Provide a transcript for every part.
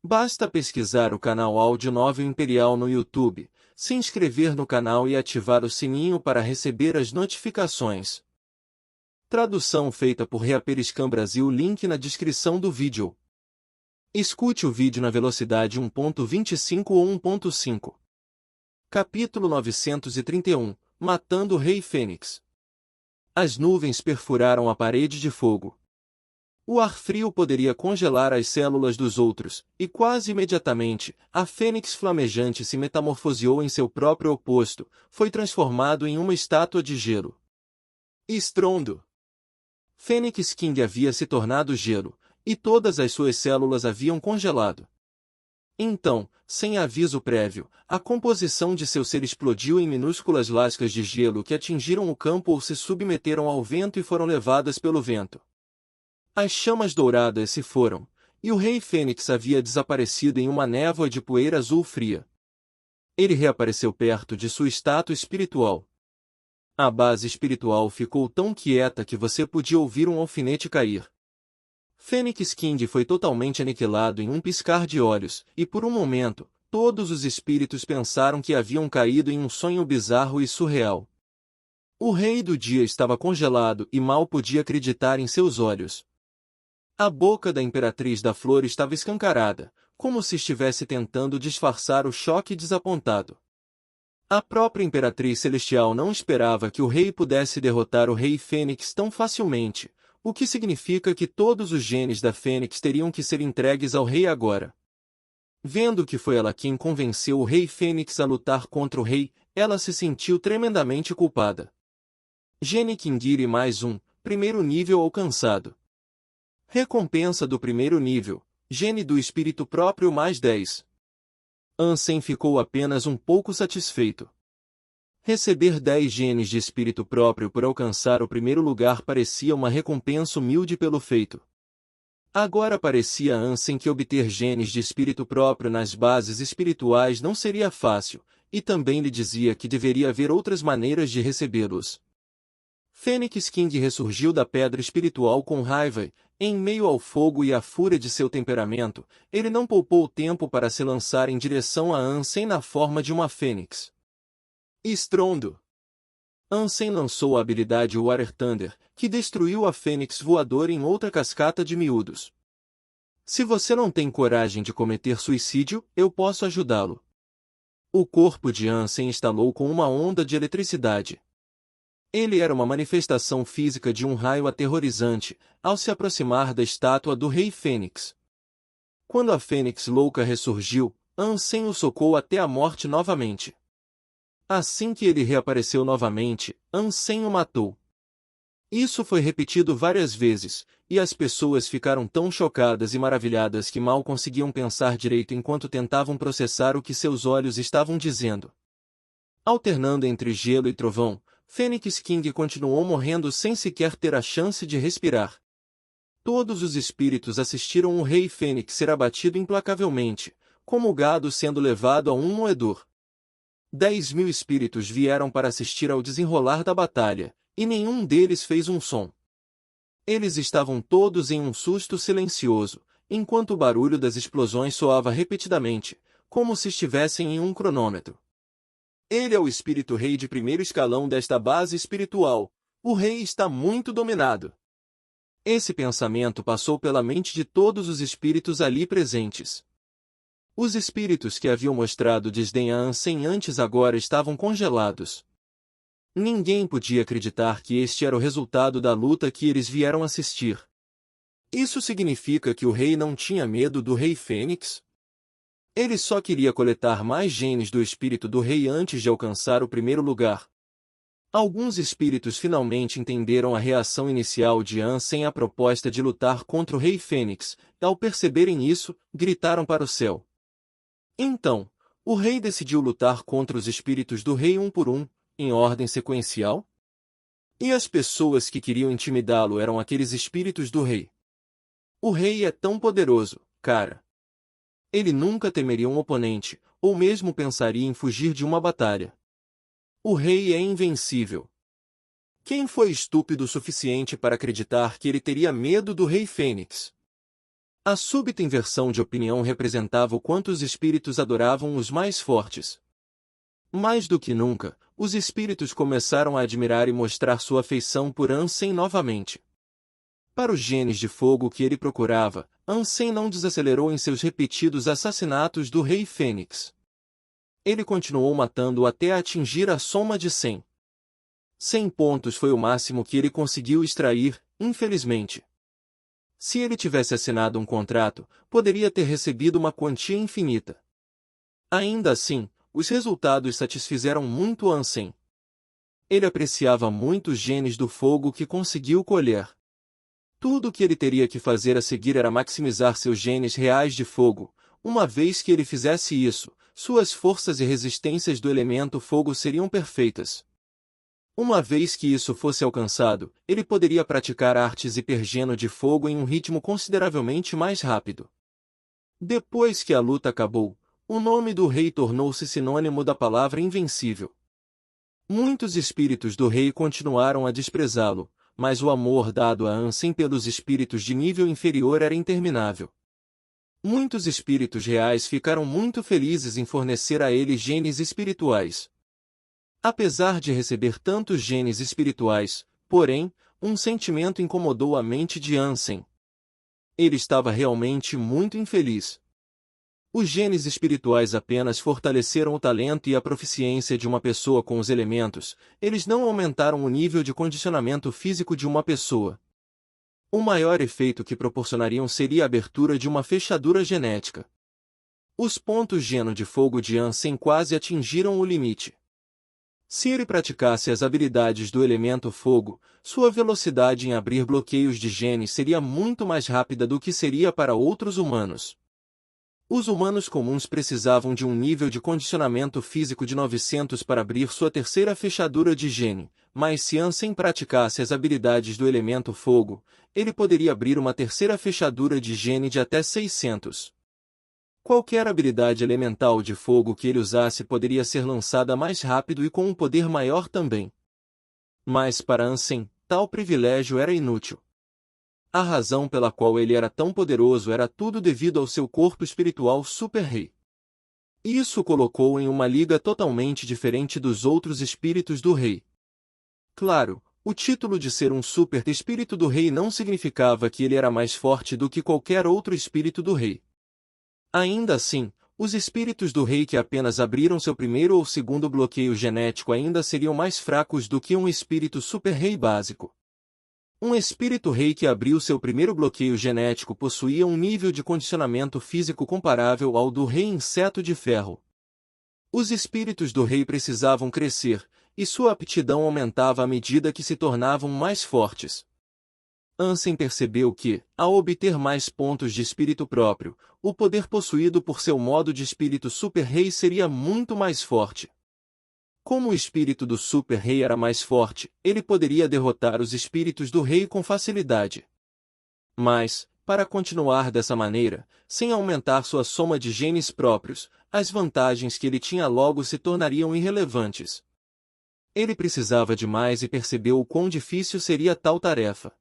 Basta pesquisar o canal Áudio Novel Imperial no YouTube, se inscrever no canal e ativar o sininho para receber as notificações. Tradução feita por Reaperiscan Brasil. Link na descrição do vídeo. Escute o vídeo na velocidade 1.25 ou 1.5. Capítulo 931 – Matando o Rei Fênix. As nuvens perfuraram a parede de fogo. O ar frio poderia congelar as células dos outros, e quase imediatamente, a fênix flamejante se metamorfoseou em seu próprio oposto, foi transformado em uma estátua de gelo. Estrondo! Fênix King havia se tornado gelo, e todas as suas células haviam congelado. Então, sem aviso prévio, a composição de seu ser explodiu em minúsculas lascas de gelo que atingiram o campo ou se submeteram ao vento e foram levadas pelo vento. As chamas douradas se foram, e o Rei Fênix havia desaparecido em uma névoa de poeira azul fria. Ele reapareceu perto de sua estátua espiritual. A base espiritual ficou tão quieta que você podia ouvir um alfinete cair. Fênix King foi totalmente aniquilado em um piscar de olhos, e por um momento, todos os espíritos pensaram que haviam caído em um sonho bizarro e surreal. O Rei do Dia estava congelado e mal podia acreditar em seus olhos. A boca da Imperatriz da Flor estava escancarada, como se estivesse tentando disfarçar o choque desapontado. A própria Imperatriz Celestial não esperava que o rei pudesse derrotar o Rei Fênix tão facilmente, o que significa que todos os genes da Fênix teriam que ser entregues ao rei agora. Vendo que foi ela quem convenceu o Rei Fênix a lutar contra o rei, ela se sentiu tremendamente culpada. Gene Kingiri mais um, primeiro nível alcançado. Recompensa do primeiro nível, gene do espírito próprio mais 10. Ansem ficou apenas um pouco satisfeito. Receber 10 genes de espírito próprio por alcançar o primeiro lugar parecia uma recompensa humilde pelo feito. Agora parecia a Ansem que obter genes de espírito próprio nas bases espirituais não seria fácil, e também lhe dizia que deveria haver outras maneiras de recebê-los. Fênix King ressurgiu da pedra espiritual com raiva, e, em meio ao fogo e à fúria de seu temperamento, ele não poupou tempo para se lançar em direção a Ansem na forma de uma fênix. Estrondo! Ansem lançou a habilidade Water Thunder, que destruiu a fênix voadora em outra cascata de miúdos. Se você não tem coragem de cometer suicídio, eu posso ajudá-lo. O corpo de Ansem estalou com uma onda de eletricidade. Ele era uma manifestação física de um raio aterrorizante, ao se aproximar da estátua do Rei Fênix. Quando a Fênix louca ressurgiu, Ansem o socou até a morte novamente. Assim que ele reapareceu novamente, Ansem o matou. Isso foi repetido várias vezes, e as pessoas ficaram tão chocadas e maravilhadas que mal conseguiam pensar direito enquanto tentavam processar o que seus olhos estavam dizendo. Alternando entre gelo e trovão, Fênix King continuou morrendo sem sequer ter a chance de respirar. Todos os espíritos assistiram o Rei Fênix ser abatido implacavelmente, como o gado sendo levado a um moedor. 10.000 espíritos vieram para assistir ao desenrolar da batalha, e nenhum deles fez um som. Eles estavam todos em um susto silencioso, enquanto o barulho das explosões soava repetidamente, como se estivessem em um cronômetro. Ele é o espírito rei de primeiro escalão desta base espiritual. O rei está muito dominado. Esse pensamento passou pela mente de todos os espíritos ali presentes. Os espíritos que haviam mostrado desdém a Ansem antes agora estavam congelados. Ninguém podia acreditar que este era o resultado da luta que eles vieram assistir. Isso significa que o rei não tinha medo do Rei Fênix? Ele só queria coletar mais genes do espírito do rei antes de alcançar o primeiro lugar. Alguns espíritos finalmente entenderam a reação inicial de Ansem à proposta de lutar contra o Rei Fênix, e ao perceberem isso, gritaram para o céu. Então, o rei decidiu lutar contra os espíritos do rei um por um, em ordem sequencial? E as pessoas que queriam intimidá-lo eram aqueles espíritos do rei. O rei é tão poderoso, cara. Ele nunca temeria um oponente, ou mesmo pensaria em fugir de uma batalha. O rei é invencível. Quem foi estúpido o suficiente para acreditar que ele teria medo do Rei Fênix? A súbita inversão de opinião representava o quanto os espíritos adoravam os mais fortes. Mais do que nunca, os espíritos começaram a admirar e mostrar sua afeição por Ansem novamente. Para os genes de fogo que ele procurava, Ansem não desacelerou em seus repetidos assassinatos do Rei Fênix. Ele continuou matando até atingir a soma de 100. 100 pontos foi o máximo que ele conseguiu extrair, infelizmente. Se ele tivesse assinado um contrato, poderia ter recebido uma quantia infinita. Ainda assim, os resultados satisfizeram muito Ansem. Ele apreciava muito os genes do fogo que conseguiu colher. Tudo o que ele teria que fazer a seguir era maximizar seus genes reais de fogo. Uma vez que ele fizesse isso, suas forças e resistências do elemento fogo seriam perfeitas. Uma vez que isso fosse alcançado, ele poderia praticar artes hipergeno de fogo em um ritmo consideravelmente mais rápido. Depois que a luta acabou, o nome do rei tornou-se sinônimo da palavra invencível. Muitos espíritos do rei continuaram a desprezá-lo, mas o amor dado a Ansem pelos espíritos de nível inferior era interminável. Muitos espíritos reais ficaram muito felizes em fornecer a ele genes espirituais. Apesar de receber tantos genes espirituais, porém, um sentimento incomodou a mente de Ansem. Ele estava realmente muito infeliz. Os genes espirituais apenas fortaleceram o talento e a proficiência de uma pessoa com os elementos, eles não aumentaram o nível de condicionamento físico de uma pessoa. O maior efeito que proporcionariam seria a abertura de uma fechadura genética. Os pontos geno de fogo de Ansem quase atingiram o limite. Se ele praticasse as habilidades do elemento fogo, sua velocidade em abrir bloqueios de genes seria muito mais rápida do que seria para outros humanos. Os humanos comuns precisavam de um nível de condicionamento físico de 900 para abrir sua terceira fechadura de gene, mas se Ansem praticasse as habilidades do elemento fogo, ele poderia abrir uma terceira fechadura de gene de até 600. Qualquer habilidade elemental de fogo que ele usasse poderia ser lançada mais rápido e com um poder maior também. Mas para Ansem, tal privilégio era inútil. A razão pela qual ele era tão poderoso era tudo devido ao seu corpo espiritual super-rei. Isso o colocou em uma liga totalmente diferente dos outros espíritos do rei. Claro, o título de ser um super-espírito do rei não significava que ele era mais forte do que qualquer outro espírito do rei. Ainda assim, os espíritos do rei que apenas abriram seu primeiro ou segundo bloqueio genético ainda seriam mais fracos do que um espírito super-rei básico. Um espírito rei que abriu seu primeiro bloqueio genético possuía um nível de condicionamento físico comparável ao do rei inseto de ferro. Os espíritos do rei precisavam crescer, e sua aptidão aumentava à medida que se tornavam mais fortes. Ansem percebeu que, ao obter mais pontos de espírito próprio, o poder possuído por seu modo de espírito super-rei seria muito mais forte. Como o espírito do super-rei era mais forte, ele poderia derrotar os espíritos do rei com facilidade. Mas, para continuar dessa maneira, sem aumentar sua soma de genes próprios, as vantagens que ele tinha logo se tornariam irrelevantes. Ele precisava de mais e percebeu o quão difícil seria tal tarefa.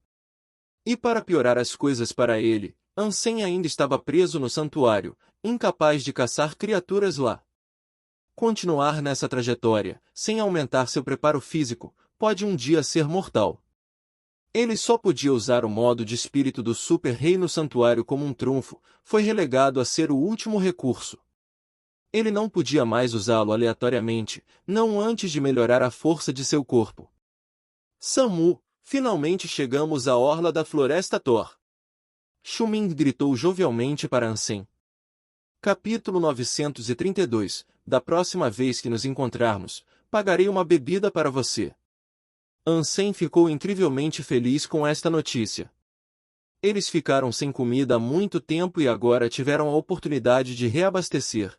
E para piorar as coisas para ele, Ansem ainda estava preso no santuário, incapaz de caçar criaturas lá. Continuar nessa trajetória, sem aumentar seu preparo físico, pode um dia ser mortal. Ele só podia usar o modo de espírito do super-rei no santuário como um trunfo, foi relegado a ser o último recurso. Ele não podia mais usá-lo aleatoriamente, não antes de melhorar a força de seu corpo. Samu! Finalmente chegamos à orla da Floresta Thor. Shuming gritou jovialmente para Ansem. Capítulo 932. Da próxima vez que nos encontrarmos, pagarei uma bebida para você. Ansem ficou incrivelmente feliz com esta notícia. Eles ficaram sem comida há muito tempo e agora tiveram a oportunidade de reabastecer.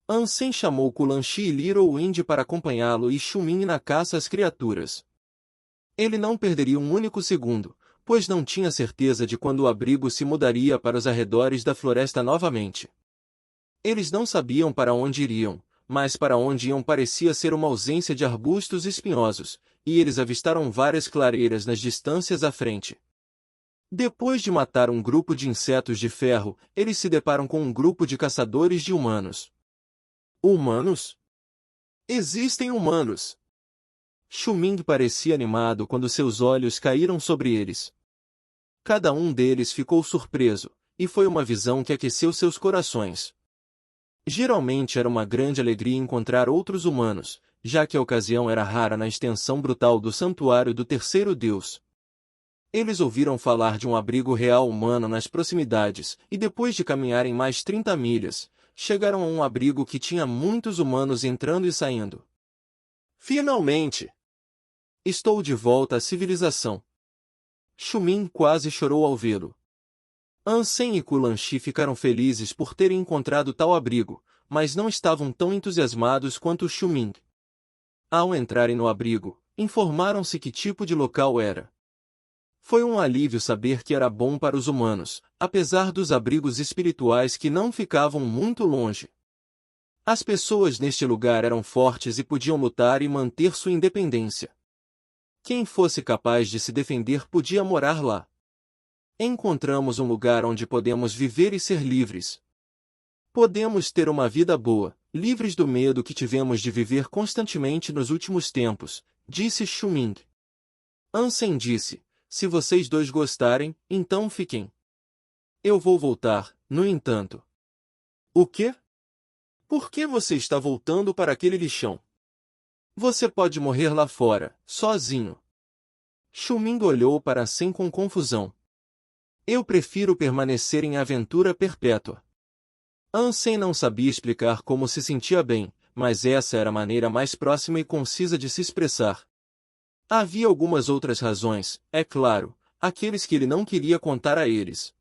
Ansem chamou Kulanshi e Little Wind para acompanhá-lo e Shuming na caça às criaturas. Ele não perderia um único segundo, pois não tinha certeza de quando o abrigo se mudaria para os arredores da floresta novamente. Eles não sabiam para onde iriam, mas para onde iam parecia ser uma ausência de arbustos espinhosos, e eles avistaram várias clareiras nas distâncias à frente. Depois de matar um grupo de insetos de ferro, eles se deparam com um grupo de caçadores de humanos. Humanos? Existem humanos! Xu-Ming parecia animado quando seus olhos caíram sobre eles. Cada um deles ficou surpreso, e foi uma visão que aqueceu seus corações. Geralmente era uma grande alegria encontrar outros humanos, já que a ocasião era rara na extensão brutal do santuário do terceiro deus. Eles ouviram falar de um abrigo real humano nas proximidades, e depois de caminharem mais 30 milhas, chegaram a um abrigo que tinha muitos humanos entrando e saindo. Finalmente! Estou de volta à civilização. Xu-Ming quase chorou ao vê-lo. Ansem e Kulan-Shi ficaram felizes por terem encontrado tal abrigo, mas não estavam tão entusiasmados quanto Xu-Ming. Ao entrarem no abrigo, informaram-se que tipo de local era. Foi um alívio saber que era bom para os humanos, apesar dos abrigos espirituais que não ficavam muito longe. As pessoas neste lugar eram fortes e podiam lutar e manter sua independência. Quem fosse capaz de se defender podia morar lá. Encontramos um lugar onde podemos viver e ser livres. Podemos ter uma vida boa, livres do medo que tivemos de viver constantemente nos últimos tempos, disse Xu-Ming. Ansem disse, se vocês dois gostarem, então fiquem. Eu vou voltar, no entanto. O quê? Por que você está voltando para aquele lixão? Você pode morrer lá fora, sozinho. Xu-Ming olhou para Ansem com confusão. Eu prefiro permanecer em aventura perpétua. Ansem não sabia explicar como se sentia bem, mas essa era a maneira mais próxima e concisa de se expressar. Havia algumas outras razões, é claro, aqueles que ele não queria contar a eles.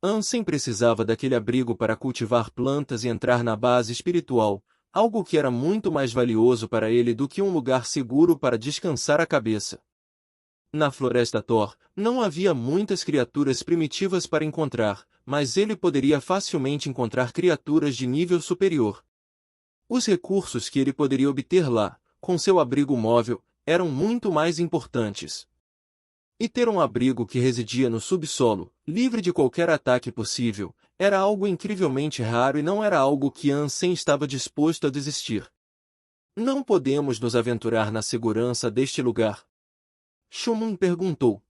Ansem precisava daquele abrigo para cultivar plantas e entrar na base espiritual, algo que era muito mais valioso para ele do que um lugar seguro para descansar a cabeça. Na Floresta Thor, não havia muitas criaturas primitivas para encontrar, mas ele poderia facilmente encontrar criaturas de nível superior. Os recursos que ele poderia obter lá, com seu abrigo móvel, eram muito mais importantes. E ter um abrigo que residia no subsolo, livre de qualquer ataque possível, era algo incrivelmente raro e não era algo que Ansem estava disposto a desistir. Não podemos nos aventurar na segurança deste lugar? Xu-Ming perguntou.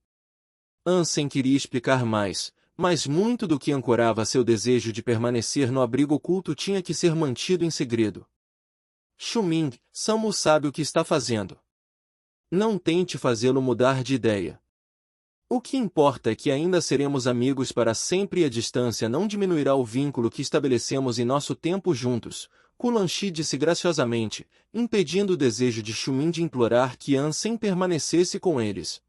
Ansem queria explicar mais, mas muito do que ancorava seu desejo de permanecer no abrigo oculto tinha que ser mantido em segredo. Xu-Ming, Samu sabe o que está fazendo. Não tente fazê-lo mudar de ideia. O que importa é que ainda seremos amigos para sempre e a distância não diminuirá o vínculo que estabelecemos em nosso tempo juntos, Kulan-Shi disse graciosamente, impedindo o desejo de Xu-Ming de implorar que Ansem permanecesse com eles.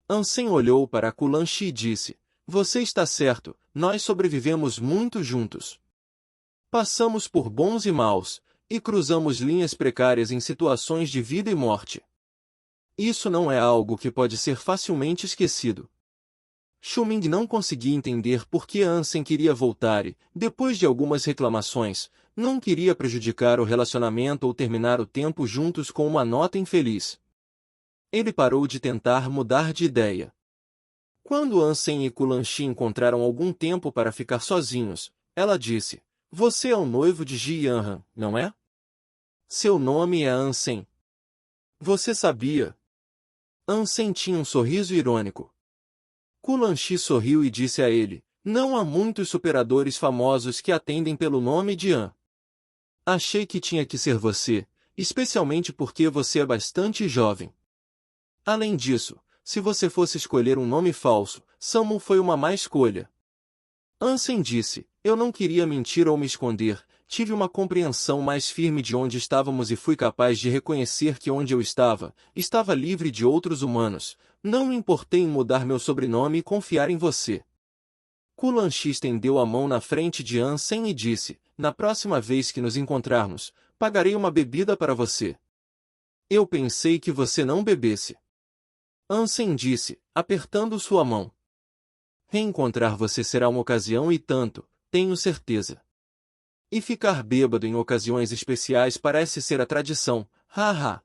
Ansem olhou para Kulan-Shi e disse, você está certo, nós sobrevivemos muito juntos. Passamos por bons e maus, e cruzamos linhas precárias em situações de vida e morte. Isso não é algo que pode ser facilmente esquecido. Xu-Ming não conseguia entender por que Ansem queria voltar e, depois de algumas reclamações, não queria prejudicar o relacionamento ou terminar o tempo juntos com uma nota infeliz. Ele parou de tentar mudar de ideia. Quando Ansem e Kulan-Shi encontraram algum tempo para ficar sozinhos, ela disse, você é o noivo de Ji Yanran, não é? Seu nome é Ansem. Você sabia? Ansem tinha um sorriso irônico. Kulan-Shi sorriu e disse a ele, não há muitos superadores famosos que atendem pelo nome de An. Achei que tinha que ser você, especialmente porque você é bastante jovem. Além disso, se você fosse escolher um nome falso, Samu foi uma má escolha. Ansem disse, eu não queria mentir ou me esconder, tive uma compreensão mais firme de onde estávamos e fui capaz de reconhecer que onde eu estava livre de outros humanos, não me importei em mudar meu sobrenome e confiar em você. Kulan-Shi estendeu a mão na frente de Ansem e disse, na próxima vez que nos encontrarmos, pagarei uma bebida para você. Eu pensei que você não bebesse. Ansem disse, apertando sua mão. Reencontrar você será uma ocasião e tanto, tenho certeza. E ficar bêbado em ocasiões especiais parece ser a tradição, haha.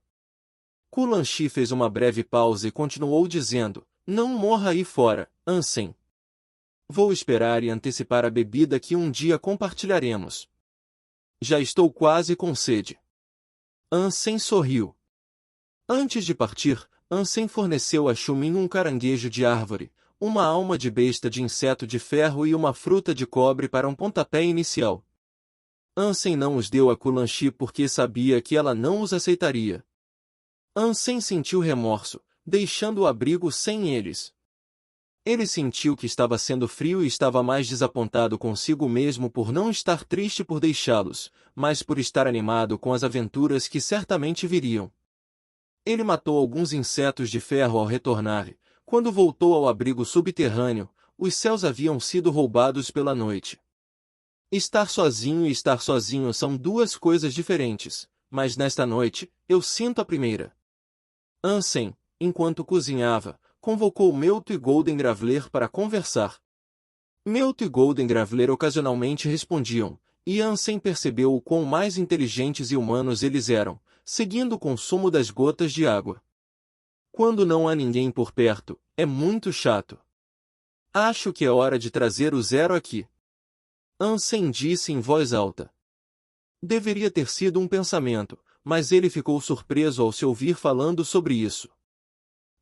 Kulan-Shi fez uma breve pausa e continuou dizendo, não morra aí fora, Ansem. Vou esperar e antecipar a bebida que um dia compartilharemos. Já estou quase com sede. Ansem sorriu. Antes de partir, Ansem forneceu a Xumin um caranguejo de árvore, uma alma de besta de inseto de ferro e uma fruta de cobre para um pontapé inicial. Ansem não os deu a Kulanshi porque sabia que ela não os aceitaria. Ansem sentiu remorso, deixando o abrigo sem eles. Ele sentiu que estava sendo frio e estava mais desapontado consigo mesmo por não estar triste por deixá-los, mas por estar animado com as aventuras que certamente viriam. Ele matou alguns insetos de ferro ao retornar. Quando voltou ao abrigo subterrâneo, os céus haviam sido roubados pela noite. Estar sozinho e estar sozinho são duas coisas diferentes, mas nesta noite, eu sinto a primeira. Ansem, enquanto cozinhava, convocou Mewtwo e Golden Graveler para conversar. Mewtwo e Golden Graveler ocasionalmente respondiam, e Ansem percebeu o quão mais inteligentes e humanos eles eram, seguindo o consumo das gotas de água. Quando não há ninguém por perto, é muito chato. Acho que é hora de trazer o Zero aqui. Ansem disse em voz alta. Deveria ter sido um pensamento, mas ele ficou surpreso ao se ouvir falando sobre isso.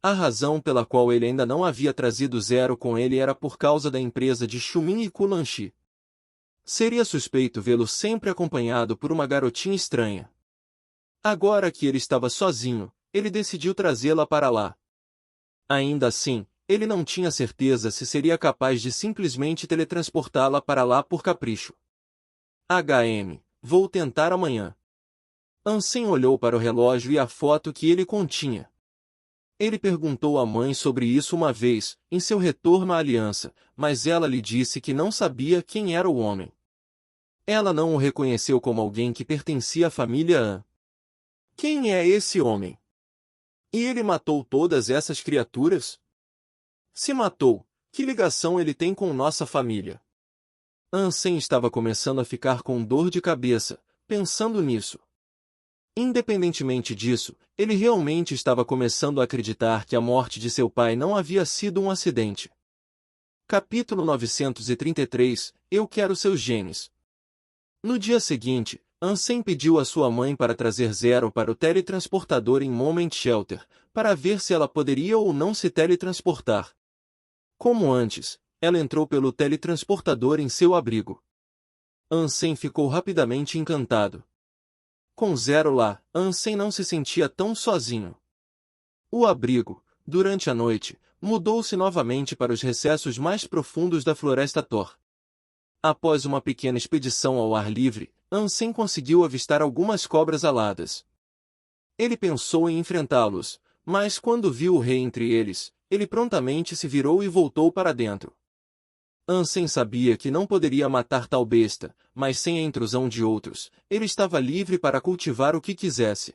A razão pela qual ele ainda não havia trazido Zero com ele era por causa da empresa de Xumin e Kulanshi. Seria suspeito vê-lo sempre acompanhado por uma garotinha estranha. Agora que ele estava sozinho, ele decidiu trazê-la para lá. Ainda assim, ele não tinha certeza se seria capaz de simplesmente teletransportá-la para lá por capricho. Vou tentar amanhã. Ansem olhou para o relógio e a foto que ele continha. Ele perguntou à mãe sobre isso uma vez, em seu retorno à aliança, mas ela lhe disse que não sabia quem era o homem. Ela não o reconheceu como alguém que pertencia à família An. Quem é esse homem? E ele matou todas essas criaturas? Se matou, que ligação ele tem com nossa família? Ansem estava começando a ficar com dor de cabeça, pensando nisso. Independentemente disso, ele realmente estava começando a acreditar que a morte de seu pai não havia sido um acidente. Capítulo 933 – Eu quero seus genes. No dia seguinte, Ansem pediu à sua mãe para trazer Zero para o teletransportador em Moment Shelter, para ver se ela poderia ou não se teletransportar. Como antes, ela entrou pelo teletransportador em seu abrigo. Ansem ficou rapidamente encantado. Com Zero lá, Ansem não se sentia tão sozinho. O abrigo, durante a noite, mudou-se novamente para os recessos mais profundos da Floresta Thor. Após uma pequena expedição ao ar livre, Ansem conseguiu avistar algumas cobras aladas. Ele pensou em enfrentá-los, mas quando viu o rei entre eles, ele prontamente se virou e voltou para dentro. Ansem sabia que não poderia matar tal besta, mas sem a intrusão de outros, ele estava livre para cultivar o que quisesse.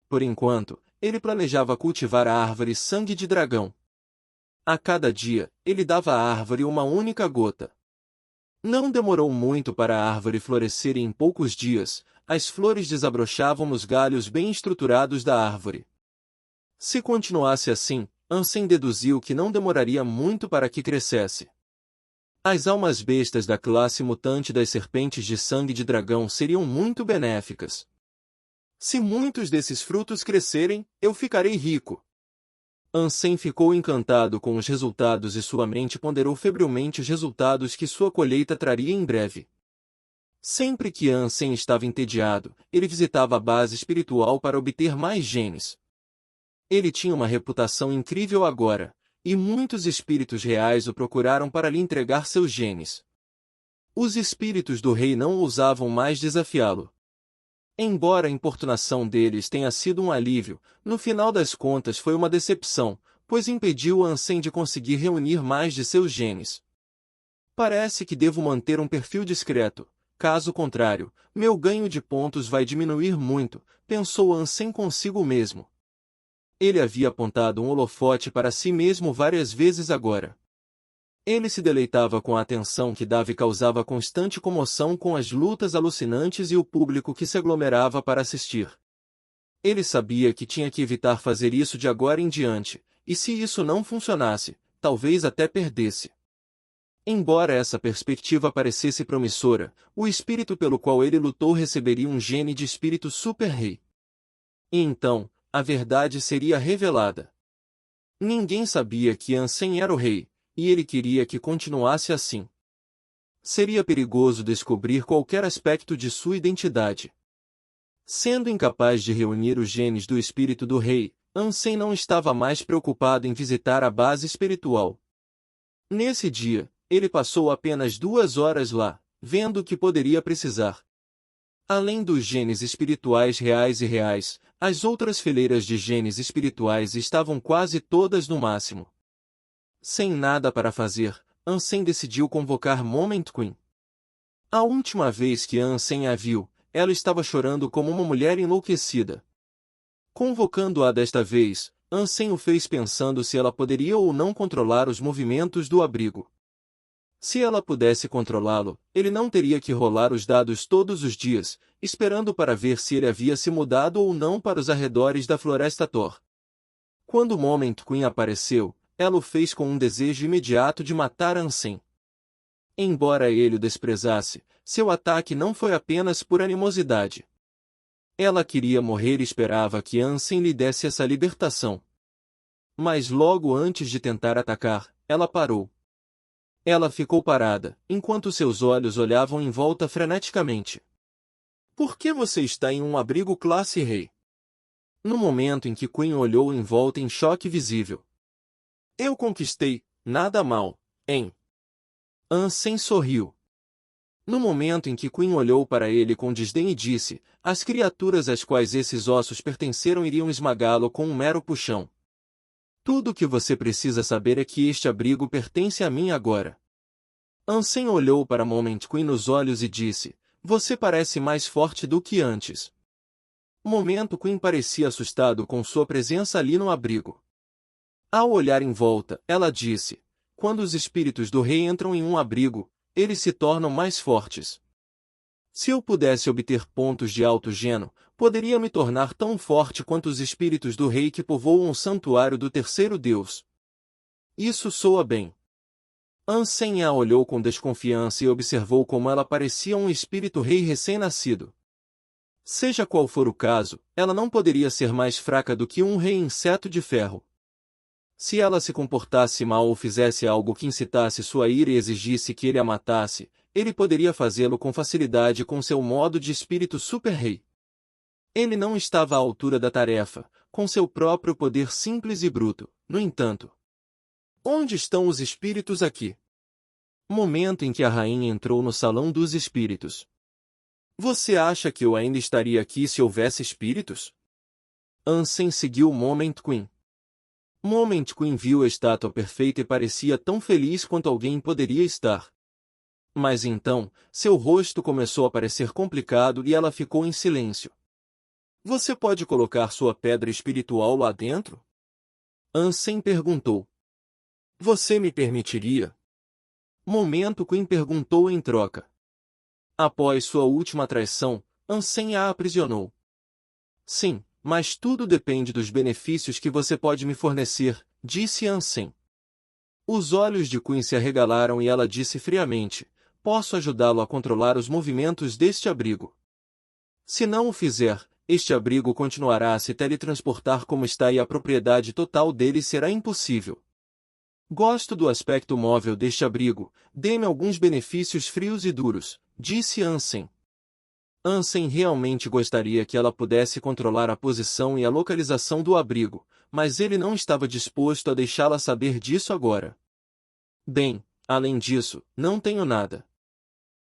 Por enquanto, ele planejava cultivar a árvore Sangue de Dragão. A cada dia, ele dava à árvore uma única gota. Não demorou muito para a árvore florescer e em poucos dias, as flores desabrochavam nos galhos bem estruturados da árvore. Se continuasse assim, Ansem deduziu que não demoraria muito para que crescesse. As almas bestas da classe mutante das serpentes de sangue de dragão seriam muito benéficas. Se muitos desses frutos crescerem, eu ficarei rico. Ansem ficou encantado com os resultados e sua mente ponderou febrilmente os resultados que sua colheita traria em breve. Sempre que Ansem estava entediado, ele visitava a base espiritual para obter mais genes. Ele tinha uma reputação incrível agora, e muitos espíritos reais o procuraram para lhe entregar seus genes. Os espíritos do rei não ousavam mais desafiá-lo. Embora a importunação deles tenha sido um alívio, no final das contas foi uma decepção, pois impediu Ansem de conseguir reunir mais de seus genes. Parece que devo manter um perfil discreto, caso contrário, meu ganho de pontos vai diminuir muito, pensou Ansem consigo mesmo. Ele havia apontado um holofote para si mesmo várias vezes agora. Ele se deleitava com a atenção que dava e causava constante comoção com as lutas alucinantes e o público que se aglomerava para assistir. Ele sabia que tinha que evitar fazer isso de agora em diante, e se isso não funcionasse, talvez até perdesse. Embora essa perspectiva parecesse promissora, o espírito pelo qual ele lutou receberia um gene de espírito super-rei. E então, a verdade seria revelada. Ninguém sabia que Ansem era o rei, e ele queria que continuasse assim. Seria perigoso descobrir qualquer aspecto de sua identidade. Sendo incapaz de reunir os genes do espírito do rei, Ansem não estava mais preocupado em visitar a base espiritual. Nesse dia, ele passou apenas 2 horas lá, vendo o que poderia precisar. Além dos genes espirituais reais e reais, as outras fileiras de genes espirituais estavam quase todas no máximo. Sem nada para fazer, Ansem decidiu convocar Moment Queen. A última vez que Ansem a viu, ela estava chorando como uma mulher enlouquecida. Convocando-a desta vez, Ansem o fez pensando se ela poderia ou não controlar os movimentos do abrigo. Se ela pudesse controlá-lo, ele não teria que rolar os dados todos os dias, esperando para ver se ele havia se mudado ou não para os arredores da Floresta Thor. Quando Moment Queen apareceu, ela o fez com um desejo imediato de matar Ansem. Embora ele o desprezasse, seu ataque não foi apenas por animosidade. Ela queria morrer e esperava que Ansem lhe desse essa libertação. Mas logo antes de tentar atacar, ela parou. Ela ficou parada, enquanto seus olhos olhavam em volta freneticamente. Por que você está em um abrigo classe rei? No momento em que Queen olhou em volta em choque visível. Eu conquistei, nada mal, hein? Ansem sorriu. No momento em que Queen olhou para ele com desdém e disse, as criaturas às quais esses ossos pertenceram iriam esmagá-lo com um mero puxão. Tudo o que você precisa saber é que este abrigo pertence a mim agora. Ansem olhou para Moment Queen nos olhos e disse, você parece mais forte do que antes. Momento Queen parecia assustado com sua presença ali no abrigo. Ao olhar em volta, ela disse, quando os espíritos do rei entram em um abrigo, eles se tornam mais fortes. Se eu pudesse obter pontos de alto geno, poderia me tornar tão forte quanto os espíritos do rei que povoam o santuário do terceiro deus. Isso soa bem. Ansem a olhou com desconfiança e observou como ela parecia um espírito rei recém-nascido. Seja qual for o caso, ela não poderia ser mais fraca do que um rei inseto de ferro. Se ela se comportasse mal ou fizesse algo que incitasse sua ira e exigisse que ele a matasse, ele poderia fazê-lo com facilidade com seu modo de espírito super-rei. Ele não estava à altura da tarefa, com seu próprio poder simples e bruto, no entanto. Onde estão os espíritos aqui? Momento em que a rainha entrou no salão dos espíritos. Você acha que eu ainda estaria aqui se houvesse espíritos? Ansem seguiu Moment Queen. Moment Queen viu a estátua perfeita e parecia tão feliz quanto alguém poderia estar. Mas então, seu rosto começou a parecer complicado e ela ficou em silêncio. Você pode colocar sua pedra espiritual lá dentro? Ansem perguntou. Você me permitiria? Momento Queen perguntou em troca. Após sua última traição, Ansem a aprisionou. Sim, mas tudo depende dos benefícios que você pode me fornecer, disse Ansem. Os olhos de Queen se arregalaram e ela disse friamente, posso ajudá-lo a controlar os movimentos deste abrigo. Se não o fizer, este abrigo continuará a se teletransportar como está e a propriedade total dele será impossível. Gosto do aspecto móvel deste abrigo, dê-me alguns benefícios frios e duros, disse Ansem. Ansem realmente gostaria que ela pudesse controlar a posição e a localização do abrigo, mas ele não estava disposto a deixá-la saber disso agora. Bem, além disso, não tenho nada.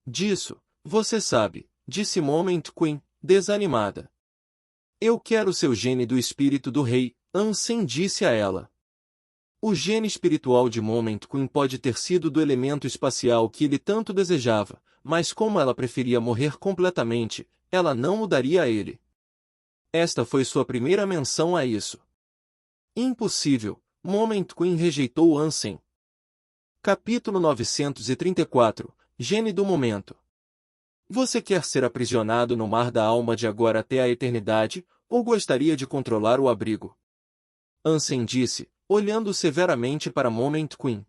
Disso, você sabe, disse Moment Queen, desanimada. Eu quero seu gene do espírito do rei, Ansem disse a ela. O gene espiritual de Moment Queen pode ter sido do elemento espacial que ele tanto desejava, mas como ela preferia morrer completamente, ela não o daria a ele. Esta foi sua primeira menção a isso. Impossível, Moment Queen rejeitou Ansem. Capítulo 934, Gene do Momento. Você quer ser aprisionado no mar da alma de agora até a eternidade, ou gostaria de controlar o abrigo? Ansem disse, olhando severamente para Moment Queen.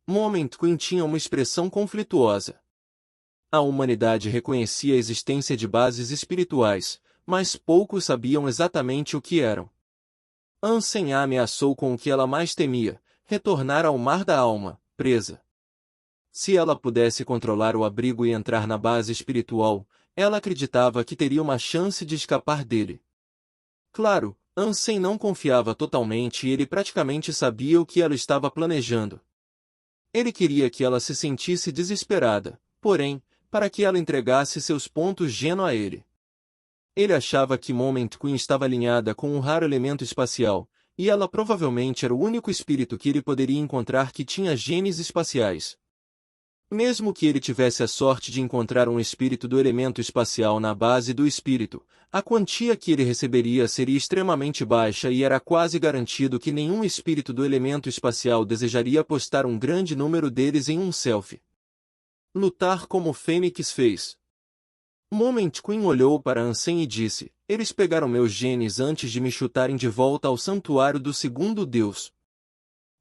Moment Queen tinha uma expressão conflituosa. A humanidade reconhecia a existência de bases espirituais, mas poucos sabiam exatamente o que eram. Ansem a ameaçou com o que ela mais temia, retornar ao mar da alma, presa. Se ela pudesse controlar o abrigo e entrar na base espiritual, ela acreditava que teria uma chance de escapar dele. Claro, Ansem não confiava totalmente e ele praticamente sabia o que ela estava planejando. Ele queria que ela se sentisse desesperada, porém, para que ela entregasse seus pontos Geno a ele. Ele achava que Moment Queen estava alinhada com um raro elemento espacial, e ela provavelmente era o único espírito que ele poderia encontrar que tinha genes espaciais. Mesmo que ele tivesse a sorte de encontrar um espírito do elemento espacial na base do espírito, a quantia que ele receberia seria extremamente baixa e era quase garantido que nenhum espírito do elemento espacial desejaria apostar um grande número deles em um selfie. Lutar como Fênix fez. Moment Queen olhou para Ansem e disse: eles pegaram meus genes antes de me chutarem de volta ao santuário do segundo Deus.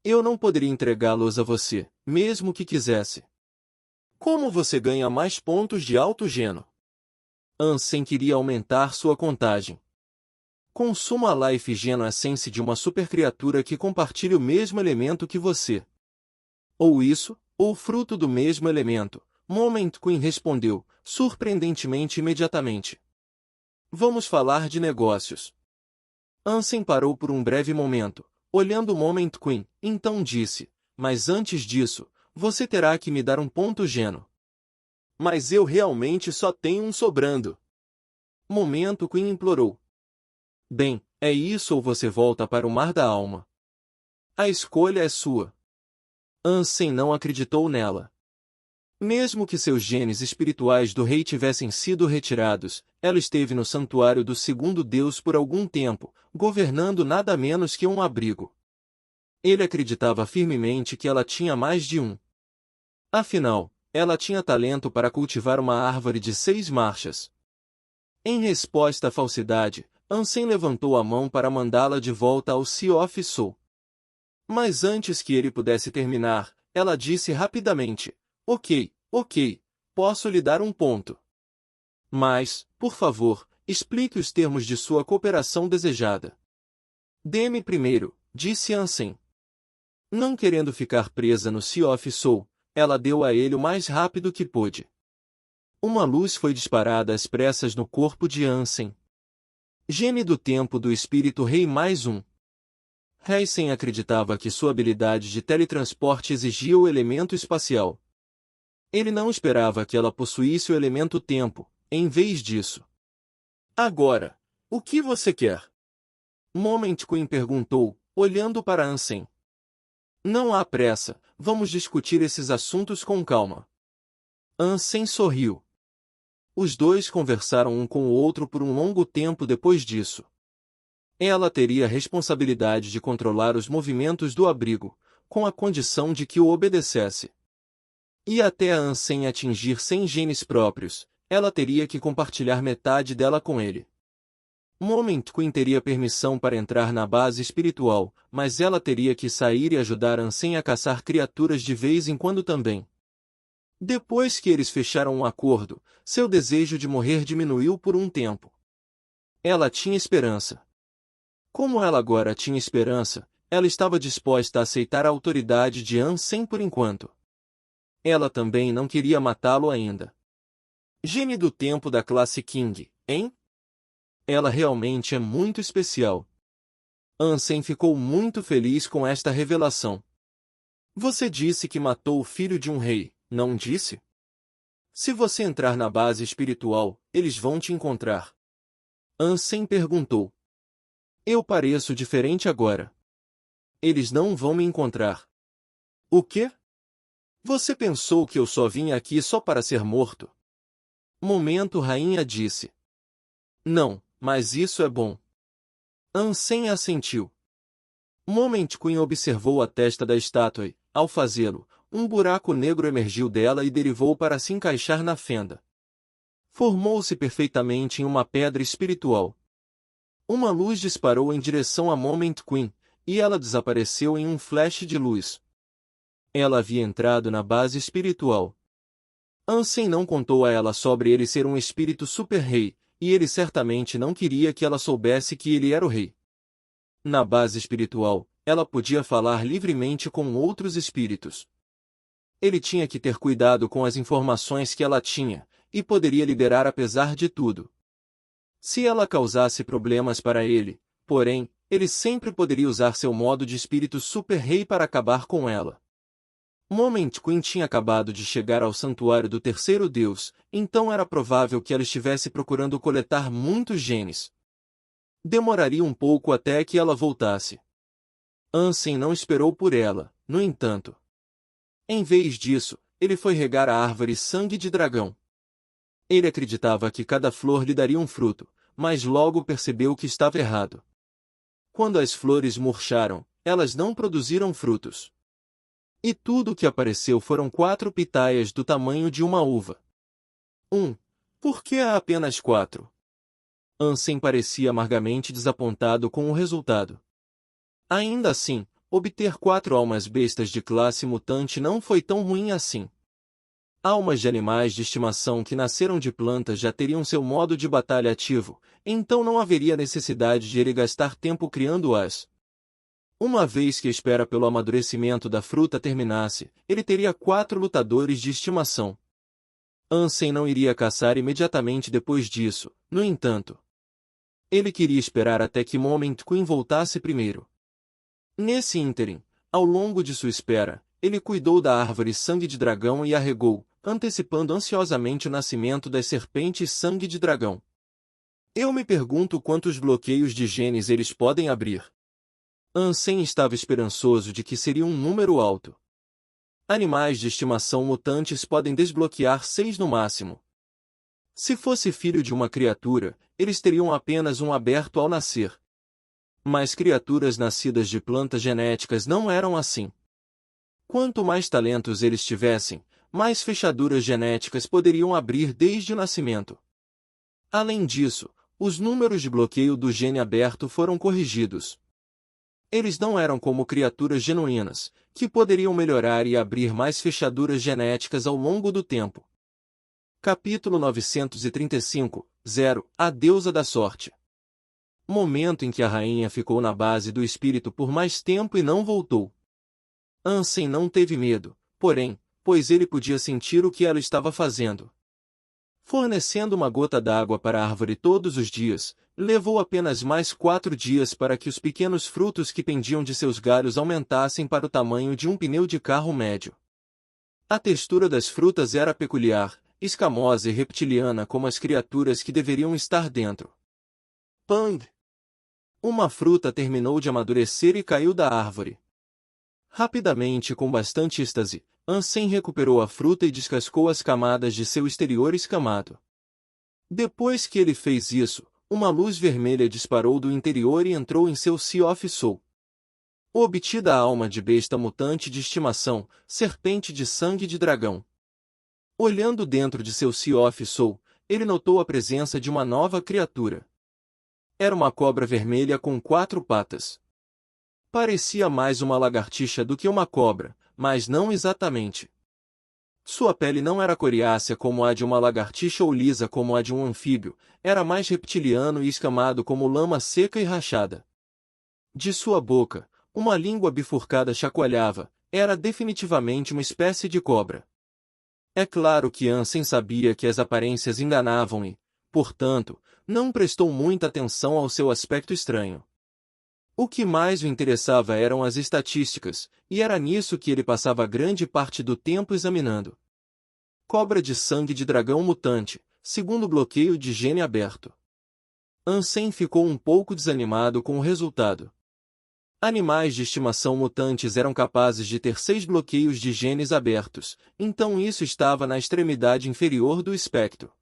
Eu não poderia entregá-los a você, mesmo que quisesse. Como você ganha mais pontos de alto Geno? Ansem queria aumentar sua contagem. Consuma a Life Geno Essence de uma supercriatura que compartilhe o mesmo elemento que você. Ou isso, ou fruto do mesmo elemento, Moment Queen respondeu, surpreendentemente imediatamente. Vamos falar de negócios. Ansem parou por um breve momento, olhando Moment Queen, então disse, mas antes disso, você terá que me dar um ponto Geno. Mas eu realmente só tenho um sobrando. Momento Queen implorou. Bem, é isso ou você volta para o mar da alma. A escolha é sua. Ansem não acreditou nela. Mesmo que seus genes espirituais do rei tivessem sido retirados, ela esteve no santuário do segundo Deus por algum tempo, governando nada menos que um abrigo. Ele acreditava firmemente que ela tinha mais de um. Afinal, ela tinha talento para cultivar uma árvore de 6 marchas. Em resposta à falsidade, Ansem levantou a mão para mandá-la de volta ao Sea of Soul. Mas antes que ele pudesse terminar, ela disse rapidamente, ok, posso lhe dar um ponto. Mas, por favor, explique os termos de sua cooperação desejada. Dê-me primeiro, disse Ansem. Não querendo ficar presa no Sea of Soul, ela deu a ele o mais rápido que pôde. Uma luz foi disparada às pressas no corpo de Ansem. Gene do tempo do espírito rei mais um. Heisen acreditava que sua habilidade de teletransporte exigia o elemento espacial. Ele não esperava que ela possuísse o elemento tempo, em vez disso. Agora, o que você quer? Moment Queen perguntou, olhando para Ansem. Não há pressa, vamos discutir esses assuntos com calma. Ansem sorriu. Os dois conversaram um com o outro por um longo tempo depois disso. Ela teria a responsabilidade de controlar os movimentos do abrigo, com a condição de que o obedecesse. E até a Ansem atingir 100 genes próprios, ela teria que compartilhar metade dela com ele. Moment Queen teria permissão para entrar na base espiritual, mas ela teria que sair e ajudar Ansem a caçar criaturas de vez em quando também. Depois que eles fecharam um acordo, seu desejo de morrer diminuiu por um tempo. Ela tinha esperança. Como ela agora tinha esperança, ela estava disposta a aceitar a autoridade de Ansem por enquanto. Ela também não queria matá-lo ainda. Gene do tempo da classe King, hein? Ela realmente é muito especial. Ansem ficou muito feliz com esta revelação. Você disse que matou o filho de um rei, não disse? Se você entrar na base espiritual, eles vão te encontrar. Ansem perguntou. Eu pareço diferente agora. Eles não vão me encontrar. O quê? Você pensou que eu só vim aqui só para ser morto? Momento rainha disse. Não, mas isso é bom. Ansem assentiu. Moment Queen observou a testa da estátua e, ao fazê-lo, um buraco negro emergiu dela e derivou para se encaixar na fenda. Formou-se perfeitamente em uma pedra espiritual. Uma luz disparou em direção a Moment Queen, e ela desapareceu em um flash de luz. Ela havia entrado na base espiritual. Ansem não contou a ela sobre ele ser um espírito super-rei, e ele certamente não queria que ela soubesse que ele era o rei. Na base espiritual, ela podia falar livremente com outros espíritos. Ele tinha que ter cuidado com as informações que ela tinha, e poderia liderar apesar de tudo. Se ela causasse problemas para ele, porém, ele sempre poderia usar seu modo de espírito super-rei para acabar com ela. Moment Queen tinha acabado de chegar ao santuário do terceiro deus, então era provável que ela estivesse procurando coletar muitos genes. Demoraria um pouco até que ela voltasse. Ansem não esperou por ela, no entanto. Em vez disso, ele foi regar a árvore Sangue de Dragão. Ele acreditava que cada flor lhe daria um fruto, mas logo percebeu que estava errado. Quando as flores murcharam, elas não produziram frutos. E tudo o que apareceu foram 4 pitaias do tamanho de uma uva. Por que há apenas 4? Ansem parecia amargamente desapontado com o resultado. Ainda assim, obter 4 almas bestas de classe mutante não foi tão ruim assim. Almas de animais de estimação que nasceram de plantas já teriam seu modo de batalha ativo, então não haveria necessidade de ele gastar tempo criando-as. Uma vez que a espera pelo amadurecimento da fruta terminasse, ele teria 4 lutadores de estimação. Ansem não iria caçar imediatamente depois disso, no entanto. Ele queria esperar até que Moment Queen voltasse primeiro. Nesse ínterim, ao longo de sua espera, ele cuidou da árvore Sangue de Dragão e a regou, antecipando ansiosamente o nascimento das serpentes Sangue de Dragão. Eu me pergunto quantos bloqueios de genes eles podem abrir. Ansem estava esperançoso de que seria um número alto. Animais de estimação mutantes podem desbloquear 6 no máximo. Se fosse filho de uma criatura, eles teriam apenas um aberto ao nascer. Mas criaturas nascidas de plantas genéticas não eram assim. Quanto mais talentos eles tivessem, mais fechaduras genéticas poderiam abrir desde o nascimento. Além disso, os números de bloqueio do gene aberto foram corrigidos. Eles não eram como criaturas genuínas, que poderiam melhorar e abrir mais fechaduras genéticas ao longo do tempo. Capítulo 935, 0. A Deusa da Sorte. Momento em que a rainha ficou na base do espírito por mais tempo e não voltou. Ansem não teve medo, porém, pois ele podia sentir o que ela estava fazendo. Fornecendo uma gota d'água para a árvore todos os dias, levou apenas mais 4 dias para que os pequenos frutos que pendiam de seus galhos aumentassem para o tamanho de um pneu de carro médio. A textura das frutas era peculiar, escamosa e reptiliana como as criaturas que deveriam estar dentro. Pang! Uma fruta terminou de amadurecer e caiu da árvore. Rapidamente, com bastante êxtase, Ansem recuperou a fruta e descascou as camadas de seu exterior escamado. Depois que ele fez isso, uma luz vermelha disparou do interior e entrou em seu Sea of Soul. Obtida a alma de besta mutante de estimação, serpente de sangue de dragão. Olhando dentro de seu Sea of Soul, ele notou a presença de uma nova criatura. Era uma cobra vermelha com 4 patas. Parecia mais uma lagartixa do que uma cobra, mas não exatamente. Sua pele não era coriácea como a de uma lagartixa ou lisa como a de um anfíbio, era mais reptiliano e escamado como lama seca e rachada. De sua boca, uma língua bifurcada chacoalhava, era definitivamente uma espécie de cobra. É claro que Ansem sabia que as aparências enganavam e, portanto, não prestou muita atenção ao seu aspecto estranho. O que mais o interessava eram as estatísticas, e era nisso que ele passava grande parte do tempo examinando. Cobra de sangue de dragão mutante, segundo bloqueio de gene aberto. Ansem ficou um pouco desanimado com o resultado. Animais de estimação mutantes eram capazes de ter 6 bloqueios de genes abertos, então isso estava na extremidade inferior do espectro.